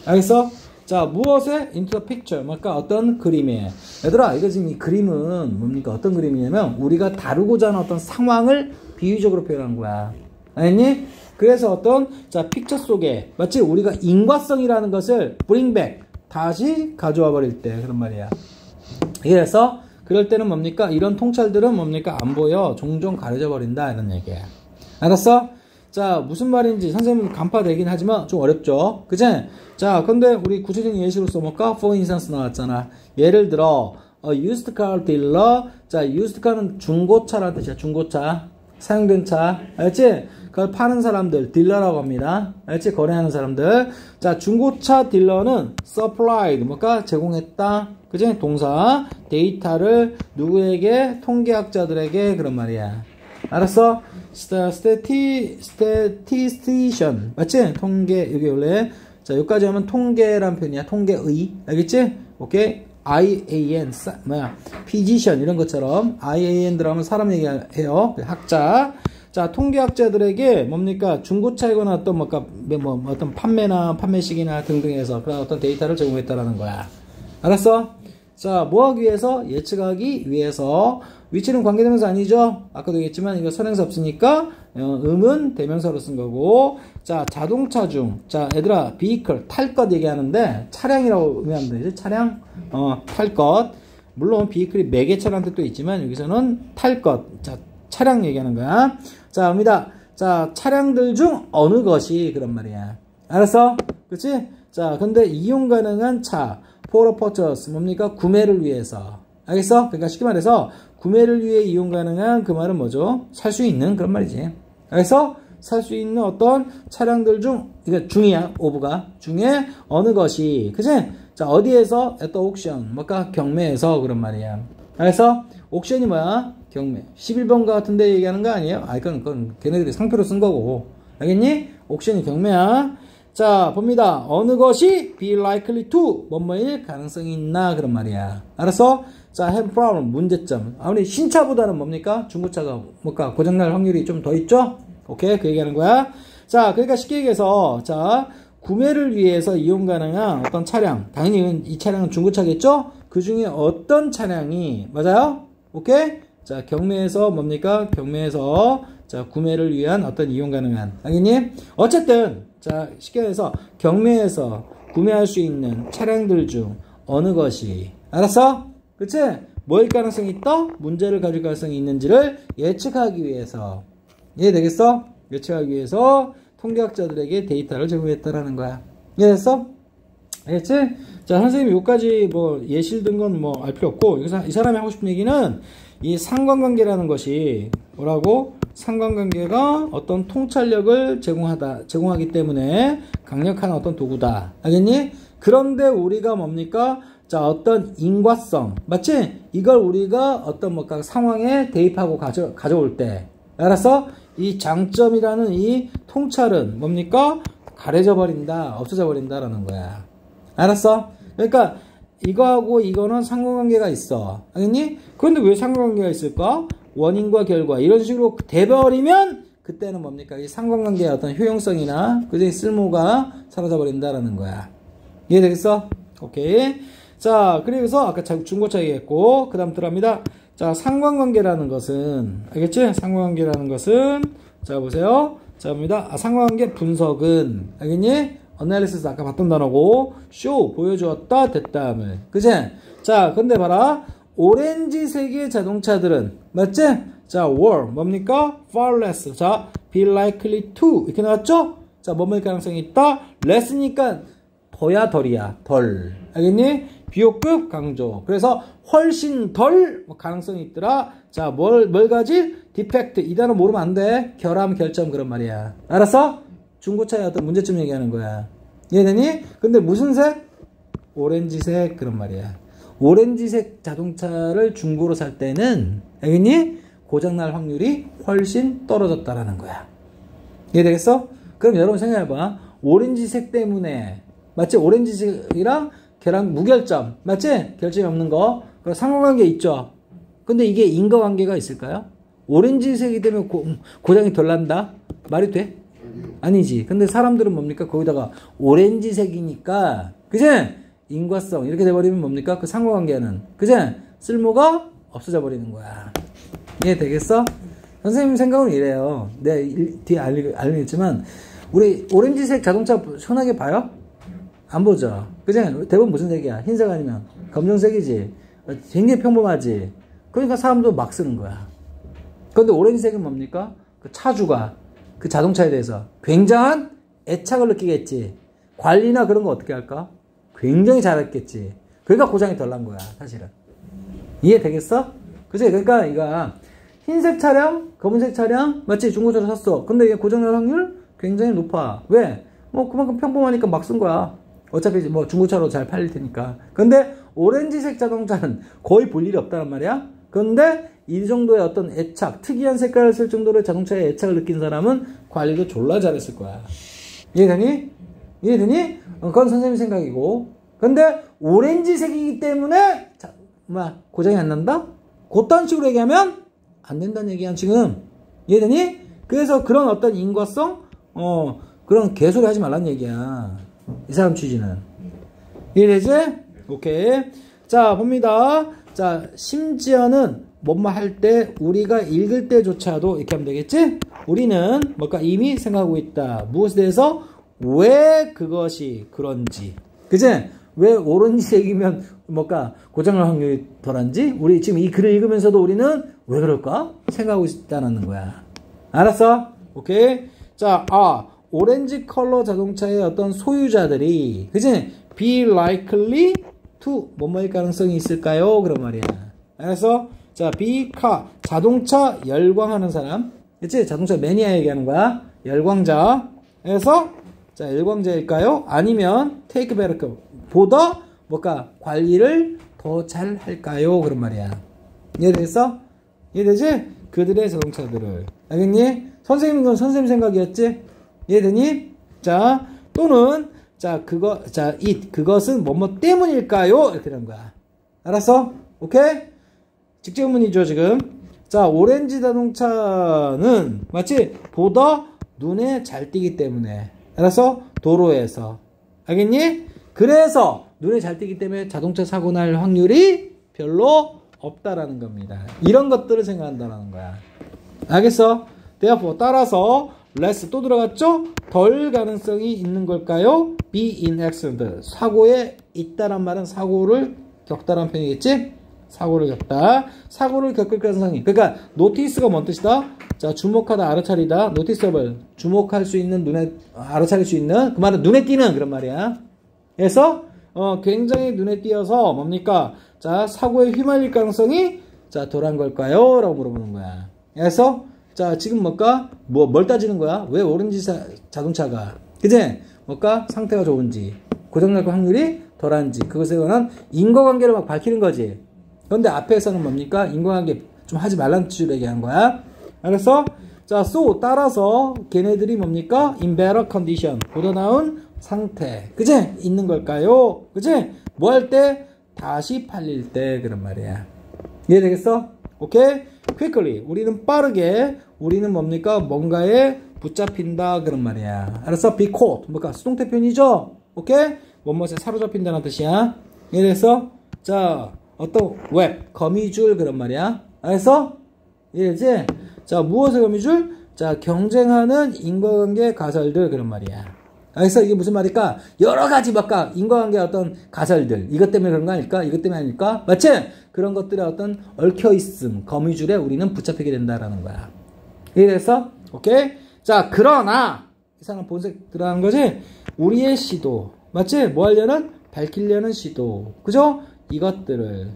알겠어? 자, 무엇에? into the picture. 뭘까? 어떤 그림에. 얘들아, 이거 지금 이 그림은 뭡니까? 어떤 그림이냐면, 우리가 다루고자 하는 어떤 상황을 비유적으로 표현한 거야. 알겠니? 그래서 어떤, 자, 픽처 속에, 마치 우리가 인과성이라는 것을 bring back. 다시 가져와 버릴 때. 그런 말이야. 그래서, 그럴 때는 뭡니까? 이런 통찰들은 뭡니까? 안 보여. 종종 가려져 버린다. 이런 얘기야. 알았어? 자, 무슨 말인지 선생님은 간파되긴 하지만 좀 어렵죠. 그치? 자, 근데 우리 구체적인 예시로 써볼까? For instance 나왔잖아. 예를 들어, used car dealer. 자, used car은 중고차라는 뜻이야. 중고차. 사용된 차. 알지? 그걸 파는 사람들, 딜러라고 합니다. 알지? 거래하는 사람들. 자, 중고차 딜러는 supplied. 뭘까? 제공했다. 그치? 동사. 데이터를 누구에게? 통계학자들에게. 그런 말이야. 알았어? statistician. 맞지? 통계, 여기 원래. 자, 여기까지 하면 통계란 표현이야. 통계의. 알겠지? 오케이? IAN, physician, 이런 것처럼. IAN 들어가면 사람 얘기해요. 학자. 자, 통계학자들에게 뭡니까? 중고차이거나 어떤 어떤 판매나 판매식이나 등등에서 그런 어떤 데이터를 제공했다라는 거야. 알았어? 자, 뭐 하기 위해서? 예측하기 위해서. 위치는 관계대명사 아니죠? 아까도 얘기했지만 이거 선행사 없으니까 음은 대명사로 쓴 거고. 자, 자동차 중. 자, 얘들아, vehicle, 탈 것 얘기하는데 차량이라고 의미하면 되지? 차량? 탈 것. 물론 vehicle이 매개차라는 뜻도 있지만 여기서는 탈 것. 자, 차량 얘기하는 거야. 자, 옵니다. 자, 차량들 중 어느 것이 그런 말이야. 알았어? 그치? 자, 근데 이용 가능한 차. for a purchase. 뭡니까? 구매를 위해서. 알겠어? 그러니까 쉽게 말해서 구매를 위해 이용 가능한 그 말은 뭐죠? 살 수 있는 그런 말이지. 알겠어? 살 수 있는 어떤 차량들 중, 이거 중이야, 오브가. 중에 어느 것이. 그치? 자, 어디에서? at the auction. 뭘까? 경매에서 그런 말이야. 알겠어? 옥션이 뭐야? 경매. 11번 같은 데 얘기하는 거 아니에요? 아, 그건 걔네들이 상표로 쓴 거고. 알겠니? 옥션이 경매야. 자, 봅니다. 어느 것이 be likely to 뭐뭐일 가능성이 있나 그런 말이야. 알았어? 자, have problem 문제점. 아무리 신차보다는 뭡니까? 중고차가 뭘까? 고장날 확률이 좀 더 있죠? 오케이, 그 얘기하는 거야. 자, 그러니까 쉽게 얘기해서 자, 구매를 위해서 이용 가능한 어떤 차량. 당연히 이 차량은 중고차겠죠? 그 중에 어떤 차량이 맞아요? 오케이? 자, 경매에서 뭡니까? 경매에서 자, 구매를 위한 어떤 이용 가능한. 알겠니? 어쨌든 자, 쉽게 해서 경매에서 구매할 수 있는 차량들 중 어느 것이. 알았어? 그치? 뭐일 가능성이 있다? 문제를 가질 가능성이 있는지를 예측하기 위해서. 이해되겠어? 예측하기 위해서 통계학자들에게 데이터를 제공했다라는 거야. 이해됐어? 알겠지? 자, 선생님이 여기까지 뭐 예시를 든 건 뭐 알 필요 없고, 여기서 이 사람이 하고 싶은 얘기는 이 상관관계라는 것이 뭐라고? 상관관계가 어떤 통찰력을 제공하기 때문에 강력한 어떤 도구다. 알겠니? 그런데 우리가 뭡니까? 자, 어떤 인과성. 맞지? 이걸 우리가 어떤 뭔가 상황에 대입하고 가져올 때. 알았어? 이 장점이라는 이 통찰은 뭡니까? 가려져 버린다. 없어져 버린다라는 거야. 알았어? 그러니까 이거하고 이거는 상관관계가 있어. 알겠니? 그런데 왜 상관관계가 있을까? 원인과 결과 이런 식으로 돼버리면 그때는 뭡니까? 이 상관관계의 어떤 효용성이나 그의 쓸모가 사라져 버린다라는 거야. 이해되겠어? 오케이. 자, 그래서 아까 중고차 얘기했고 그 다음 들어갑니다. 자, 상관관계라는 것은 알겠지? 상관관계라는 것은 자, 보세요. 자, 봅니다. 상관관계 분석은 알겠니? 어나리시스 아까 봤던 단어고 show 보여주었다 됐다음을. 그치? 자, 근데 봐라. 오렌지색의 자동차들은 맞지? 자, were 뭡니까? far less. 자, be likely to 이렇게 나왔죠? 자, 뭐뭐일 가능성이 있다? less니까 더야 덜이야. 덜. 알겠니? 비호급 강조. 그래서 훨씬 덜 가능성이 있더라. 자, 뭘 가지? defect. 이 단어 모르면 안 돼. 결함, 결점 그런 말이야. 알았어? 중고차의 어떤 문제점 얘기하는 거야. 이해되니? 근데 무슨 색? 오렌지색 그런 말이야. 오렌지색 자동차를 중고로 살 때는 알겠니? 고장날 확률이 훨씬 떨어졌다라는 거야. 이해되겠어? 그럼 여러분 생각해봐. 오렌지색 때문에 맞지? 오렌지색이랑 걔랑 무결점 맞지? 결점이 없는 거. 그럼 상관관계 있죠? 근데 이게 인과관계가 있을까요? 오렌지색이 되면 고장이 덜 난다? 말이 돼? 아니지. 근데 사람들은 뭡니까? 거기다가 오렌지색이니까 그치? 인과성 이렇게 돼버리면 뭡니까? 그 상관관계는 그치? 쓸모가 없어져 버리는 거야. 이해되겠어? 선생님 생각은 이래요. 내가 뒤에 알려줬지만 우리 오렌지색 자동차 흔하게 봐요? 안 보죠? 그치? 대부분 무슨 색이야? 흰색 아니면 검정색이지. 굉장히 평범하지. 그러니까 사람도 막 쓰는 거야. 그런데 오렌지색은 뭡니까? 그 차주가 그 자동차에 대해서 굉장한 애착을 느끼겠지. 관리나 그런 거 어떻게 할까? 굉장히 잘했겠지. 그러니까 고장이 덜 난 거야, 사실은. 이해되겠어? 그치? 그러니까 이거 흰색 차량, 검은색 차량, 마치 중고차로 샀어. 근데 이게 고장날 확률 굉장히 높아. 왜? 뭐 그만큼 평범하니까 막 쓴 거야. 어차피 뭐 중고차로 잘 팔릴 테니까. 근데 오렌지색 자동차는 거의 볼 일이 없다는 말이야. 근데 이 정도의 어떤 애착, 특이한 색깔을 쓸 정도로 자동차에 애착을 느낀 사람은 관리도 졸라 잘했을 거야. 이해되니? 이해되니? 그건 선생님 생각이고. 근데 오렌지색이기 때문에 고장이 안 난다? 그딴 식으로 얘기하면 안 된다는 얘기야 지금. 이해되니? 그래서 그런 어떤 인과성 그런 개소리 하지 말란 얘기야. 이 사람 취지는. 이해되지? 오케이. 자 봅니다. 자 심지어는 뭐뭐 할 때 우리가 읽을 때조차도 이렇게 하면 되겠지? 우리는 뭔가 이미 생각하고 있다. 무엇에 대해서? 왜 그것이 그런지. 그치? 왜 오렌지색이면 뭔가 고장날 확률이 덜한지? 우리 지금 이 글을 읽으면서도 우리는 왜 그럴까? 생각하고 있다는 거야. 알았어? 오케이? 자, 오렌지 컬러 자동차의 어떤 소유자들이, 그치? be likely to 뭐뭐일 가능성이 있을까요? 그런 말이야. 알았어? 자, be car. 자동차 열광하는 사람. 그치? 자동차 매니아 얘기하는 거야. 열광자. 그래서, 자, 열광자일까요? 아니면 take better 보다 뭔가 관리를 더 잘 할까요? 그런 말이야. 이해됐어? 이해되지? 그들의 자동차들을. 알겠니? 선생님은 건 선생님 생각이었지? 이해되니? 자, 또는 자, 그것은 뭐뭐 때문일까요? 이렇게 되는 거야. 알았어? 오케이? 직접문이죠, 지금. 자, 오렌지 자동차는 마치 보다 눈에 잘 띄기 때문에. 알았어? 도로에서. 알겠니? 그래서 눈에 잘 띄기 때문에 자동차 사고 날 확률이 별로 없다라는 겁니다. 이런 것들을 생각한다는 거야. 알겠어? therefore 따라서 less 또 들어갔죠? 덜 가능성이 있는 걸까요? be in accident. 사고에 있다란 말은 사고를 겪다란 표현이겠지? 사고를 겪다. 사고를 겪을 가능성이. 그러니까 노티스가 뭔 뜻이다? 자, 주목하다, 알아차리다. noticeable. 주목할 수 있는, 눈에 알아차릴 수 있는. 그 말은 눈에 띄는 그런 말이야. 그래서 굉장히 눈에 띄어서 뭡니까? 자, 사고에 휘말릴 가능성이 자, 덜한 걸까요? 라고 물어보는 거야. 그래서 자, 지금 뭘 따지는 거야? 왜 오렌지 자동차가 그제 뭘까? 상태가 좋은지, 고장날 확률이 덜한지, 그것에 관한 인과관계를 막 밝히는 거지. 그런데 앞에서는 뭡니까? 인과관계 좀 하지 말라는 뜻으로 얘기한 거야. 알았어? 자, so 따라서 걔네들이 뭡니까? in better condition. 보다 나은 상태. 그제? 있는 걸까요? 그제? 뭐 할 때? 다시 팔릴 때 그런 말이야. 이해되겠어? 오케이? quickly. 우리는 빠르게. 우리는 뭡니까? 뭔가에 붙잡힌다 그런 말이야. 알았어? be caught. 뭔가 수동태 표현이죠? 오케이? 뭐뭐에 사로잡힌다는 뜻이야. 이해됐어? 자, 어떤 웹, 거미줄 그런 말이야. 알았어? 이해되지? 자, 무엇의 거미줄? 자, 경쟁하는 인과관계 가설들 그런 말이야. 알겠어? 이게 무슨 말일까? 여러 가지 인과관계 어떤 가설들. 이것 때문에 그런 거 아닐까? 이것 때문에 아닐까? 맞지? 그런 것들의 어떤 얽혀있음, 거미줄에 우리는 붙잡히게 된다라는 거야. 이해됐어? 오케이? 자, 그러나 이 사람 본색 들어가는 거지? 우리의 시도. 맞지? 뭐 하려는? 밝히려는 시도. 그죠? 이것들을.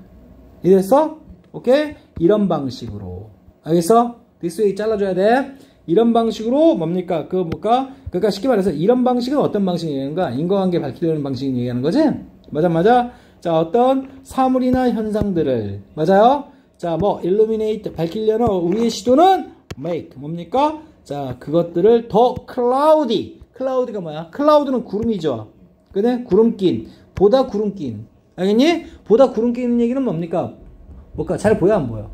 이해됐어? 오케이? 이런 방식으로. 알겠어? this way 잘라줘야 돼. 이런 방식으로 뭡니까? 그러니까 쉽게 말해서 이런 방식은 어떤 방식이 얘기하는가? 인과관계 밝히려는 방식이 얘기하는 거지? 맞아. 자, 어떤 사물이나 현상들을. 맞아요? 자, illuminate, 밝히려는 우리의 시도는 make. 뭡니까? 자, 그것들을 더 cloudy. cloudy가 뭐야? cloud는 구름이죠. 그래? 구름 낀. 보다 구름 낀. 알겠니? 보다 구름 끼는 얘기는 뭡니까? 잘 보여, 안 보여?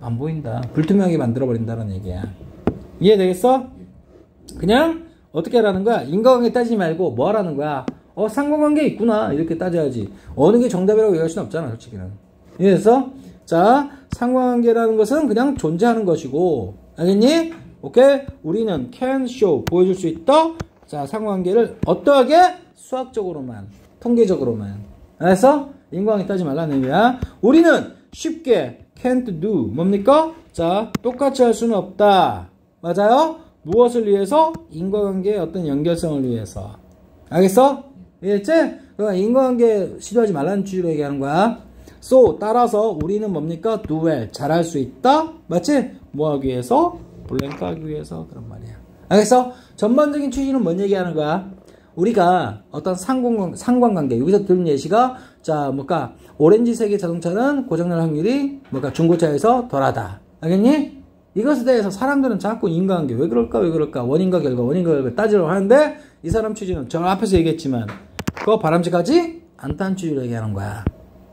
안 보인다. 불투명하게 만들어버린다는 얘기야. 이해되겠어? 그냥 어떻게 하라는 거야? 인과관계 따지지 말고 뭐 하라는 거야? 상관관계 있구나. 이렇게 따져야지. 어느 게 정답이라고 얘기할 수는 없잖아, 솔직히는. 이해됐어? 자, 상관관계라는 것은 그냥 존재하는 것이고, 알겠니? 오케이? 우리는 can show, 보여줄 수 있다. 자, 상관관계를 어떠하게? 수학적으로만, 통계적으로만. 알았어? 인과관계 따지지 말라는 얘기야. 우리는 쉽게 can't do. 뭡니까? 자, 똑같이 할 수는 없다. 맞아요? 무엇을 위해서? 인과관계의 어떤 연결성을 위해서. 알겠어? 이해했지? 그러니까 인과관계 시도하지 말라는 취지로 얘기하는 거야. So, 따라서 우리는 뭡니까? do well, 잘할 수 있다? 맞지? 뭐 하기 위해서? 블랭크 하기 위해서. 그런 말이야. 알겠어? 전반적인 취지는 뭔 얘기하는 거야? 우리가 어떤 상관관계, 여기서 들은 예시가, 자, 뭘까? 오렌지색의 자동차는 고장날 확률이, 뭘까? 중고차에서 덜하다. 알겠니? 이것에 대해서 사람들은 자꾸 인과관계, 왜 그럴까? 원인과 결과 따지려고 하는데, 이 사람 취지는 저 앞에서 얘기했지만, 그거 바람직하지? 않다는 취지로 얘기하는 거야.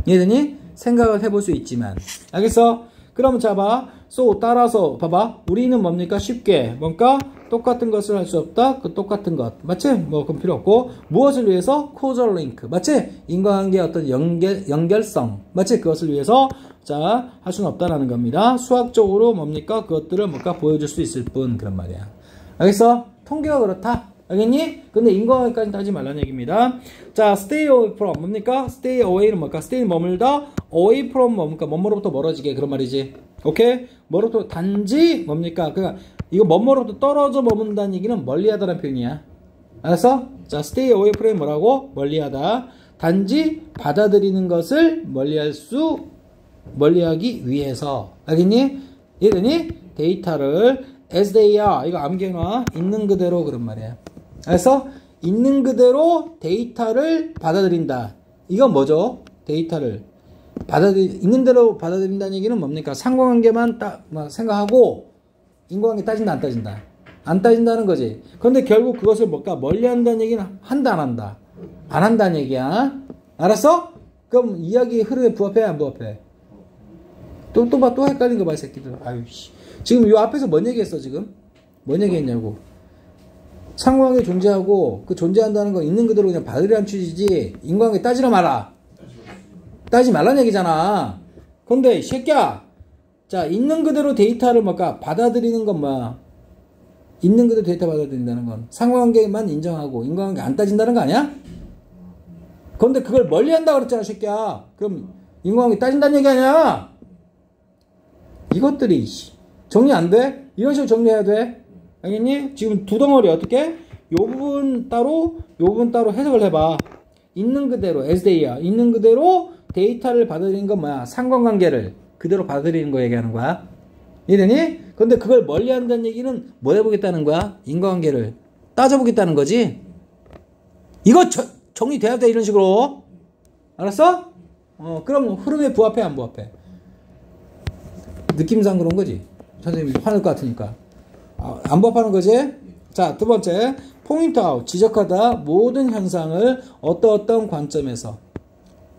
이해되니? 생각을 해볼 수 있지만. 알겠어? 그러면 자, 봐. So, 따라서, 봐봐. 우리는 뭡니까? 쉽게. 뭔가 똑같은 것을 할 수 없다? 그 똑같은 것. 맞지? 뭐, 그건 필요 없고. 무엇을 위해서? causal link. 맞지? 인과관계의 어떤 연결성. 맞지? 그것을 위해서, 자, 할 수는 없다라는 겁니다. 수학적으로 뭡니까? 그것들을 뭔가 보여줄 수 있을 뿐. 그런 말이야. 알겠어? 통계가 그렇다. 알겠니? 근데 인과관계까지 따지 말라는 얘기입니다. 자, stay away from 뭡니까? stay away는 뭘까? stay는 머물다, away from 뭡니까? 뭐뭐로부터 멀어지게 그런 말이지. 오케이? 뭐로부터 단지 뭡니까? 그러니까 이거 뭐뭐로부터 떨어져 머문다는 얘기는 멀리하다라는 표현이야. 알았어? 자, stay away from 뭐라고? 멀리하다. 단지 받아들이는 것을 멀리하기 위해서. 알겠니? 이해되니? 데이터를 as they are 이거 암기해놔. 있는 그대로 그런 말이야. 그래서 있는 그대로 데이터를 받아들인다. 이건 뭐죠? 데이터를 있는 대로 받아들인다는 얘기는 뭡니까? 상관관계만 생각하고 인과관계 따진다 안 따진다? 안 따진다는 거지. 그런데 결국 그것을 뭘까? 멀리한다는 얘기는 한다 안 한다? 안 한다는 얘기야. 알았어? 그럼 이야기 흐름에 부합해 안 부합해? 또 헷갈린 거 봐 이 새끼들. 아유씨. 지금 요 앞에서 뭔 얘기했어 지금? 뭔 얘기했냐고. 상관관계 존재하고 그 존재한다는 건 있는 그대로 그냥 받으려는 취지지 인과관계 따지라 마라. 따지 말라는 얘기잖아. 근데 이 새끼야, 자, 있는 그대로 데이터를 뭘까? 받아들이는 건 뭐야? 있는 그대로 데이터 받아들인다는 건 상관관계만 인정하고 인과관계 안 따진다는 거 아니야? 그런데 그걸 멀리한다 그랬잖아 새끼야. 그럼 인과관계 따진다는 얘기 아니야? 이것들이 정리 안 돼? 이런 식으로 정리해야 돼. 알겠니? 지금 두 덩어리 어떻게? 요 부분 따로, 요 부분 따로 해석을 해봐. 있는 그대로, as they are. 있는 그대로 데이터를 받아들이는 건 뭐야? 상관관계를 그대로 받아들이는 거 얘기하는 거야. 이해되니? 근데 그걸 멀리 한다는 얘기는 뭐 해보겠다는 거야? 인과관계를 따져보겠다는 거지? 이거 정리돼야 돼, 이런 식으로. 알았어? 그럼 흐름에 부합해, 안 부합해? 느낌상 그런 거지. 선생님이 화낼 것 같으니까. 안 부합하는 거지? 자, 두 번째. 포인트 아웃, 지적하다. 모든 현상을 어떠어떤 관점에서.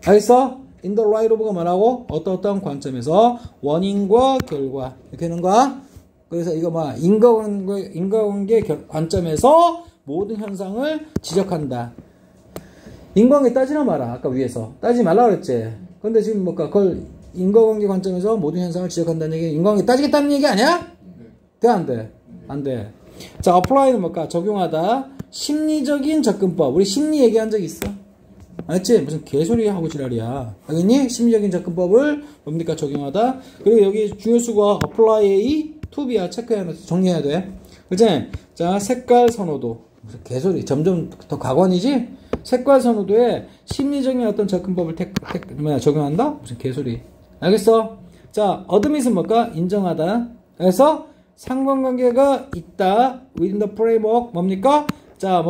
알겠어? in the light of가 뭐라고? 어떠어떤 관점에서. 원인과 결과. 이렇게 하는 거야. 그래서 이거 인과관계 관점에서 모든 현상을 지적한다. 인과관계 따지나 마라. 아까 위에서. 따지지 말라 그랬지. 근데 지금 뭘까? 그걸 인과관계 관점에서 모든 현상을 지적한다는 얘기, 인과관계 따지겠다는 얘기 아니야? 돼, 안 돼? 안 돼. 자, apply는 뭘까? 적용하다. 심리적인 접근법. 우리 심리 얘기한 적 있어? 알았지? 무슨 개소리 하고 지랄이야. 알겠니? 심리적인 접근법을 뭡니까? 적용하다. 그리고 여기 주요수가 apply to be야. 체크해서 정리해야 돼. 그치? 자, 색깔 선호도. 무슨 개소리. 점점 더 가관이지? 색깔 선호도에 심리적인 어떤 접근법을 적용한다? 무슨 개소리. 알겠어? 자, admit은 뭘까? 인정하다. 그래서 상관관계가 있다. within the framework 뭡니까? 자,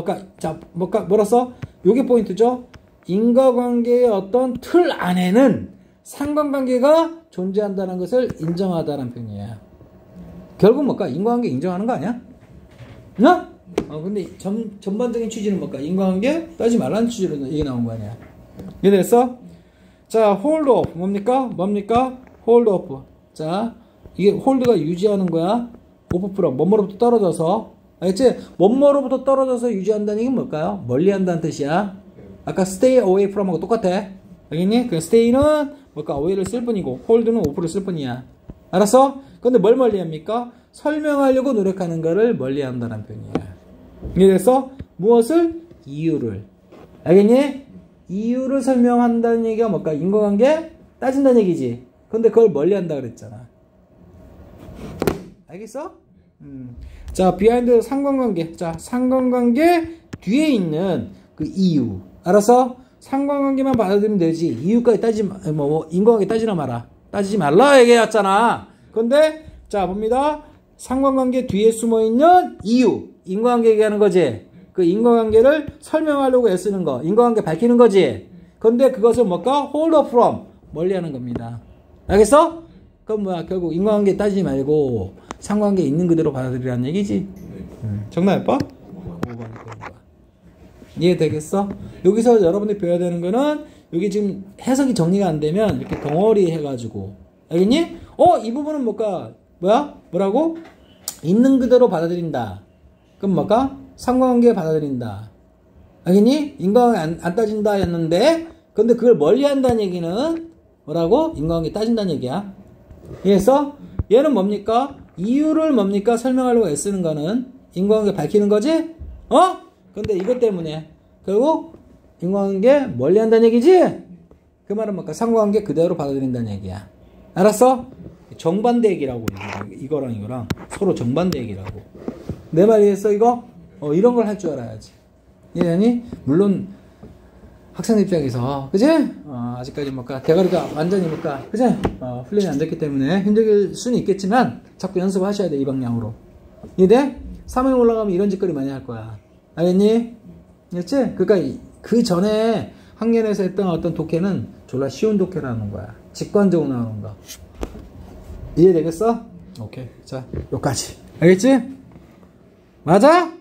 뭐라 써? 요게 포인트죠? 인과관계의 어떤 틀 안에는 상관관계가 존재한다는 것을 인정하다는 표현이야. 결국 뭘까? 인과관계 인정하는 거 아니야? 나? 근데 전반적인 취지는 뭘까? 인과관계 따지 말라는 취지로 얘기 나온 거 아니야. 이해됐어? 자, hold off 뭡니까? hold off. 자, 이게 hold가 유지하는 거야. off from 뭐뭐로부터 떨어져서. 알겠지? 뭐뭐로부터 떨어져서 유지한다는 얘기는 뭘까요? 멀리한다는 뜻이야. 아까 stay away from하고 똑같아. 알겠니? 그 stay는 뭘까? away를 쓸 뿐이고 hold는 off를 쓸 뿐이야. 알았어? 근데 뭘 멀리합니까? 설명하려고 노력하는 거를 멀리한다는 표현이야. 이해됐어? 무엇을? 이유를. 알겠니? 이유를 설명한다는 얘기가 뭘까? 인과관계 따진다는 얘기지. 근데 그걸 멀리한다 그랬잖아. 알겠어? 자, 비하인드 상관관계. 자, 상관관계 뒤에 있는 그 이유. 알았어? 상관관계만 받아들이면 되지. 이유까지 인과관계 따지나 마라. 따지지 말라 얘기했잖아. 근데, 자, 봅니다. 상관관계 뒤에 숨어 있는 이유. 인과관계 얘기하는 거지. 그 인과관계를 설명하려고 애쓰는 거. 인과관계 밝히는 거지. 근데 그것을 뭘까? hold from. 멀리 하는 겁니다. 알겠어? 그럼 뭐야? 결국 인과관계 따지지 말고 상관관계 있는 그대로 받아들이라는 얘기지. 정말 예뻐? 이해되겠어? 여기서 여러분들이 배워야 되는 거는 여기 지금 해석이 정리가 안 되면 이렇게 덩어리 해가지고 알겠니? 이 부분은 뭐라고? 있는 그대로 받아들인다. 그럼 상관관계 받아들인다. 알겠니? 인과관계 안 따진다 였는데 근데 그걸 멀리 한다는 얘기는 뭐라고? 인과관계 따진다는 얘기야. 이해했어? 얘는 뭡니까? 이유를 설명하려고 애쓰는 거는 인과관계 밝히는 거지? 근데 이것 때문에 결국 인과관계 멀리 한다는 얘기지? 그 말은 상관관계 그대로 받아들인다는 얘기야. 알았어? 정반대 얘기라고. 이거랑 서로 정반대 얘기라고. 내 말 이해했어 이거? 이런 걸 할 줄 알아야지. 이해하니? 물론 학생 입장에서 그지? 아직까지 대가리가 완전히 그지? 훈련이 안 됐기 때문에 힘들 수는 있겠지만 자꾸 연습하셔야 돼. 이 방향으로. 이해돼? 3회 올라가면 이런 짓거리 많이 할 거야. 알겠니? 알겠지? 그러니까 그 전에 학년에서 했던 어떤 독해는 졸라 쉬운 독해라는 거야. 직관적으로 나오는 거. 이해되겠어? 오케이. 자, 여기까지. 알겠지? 맞아?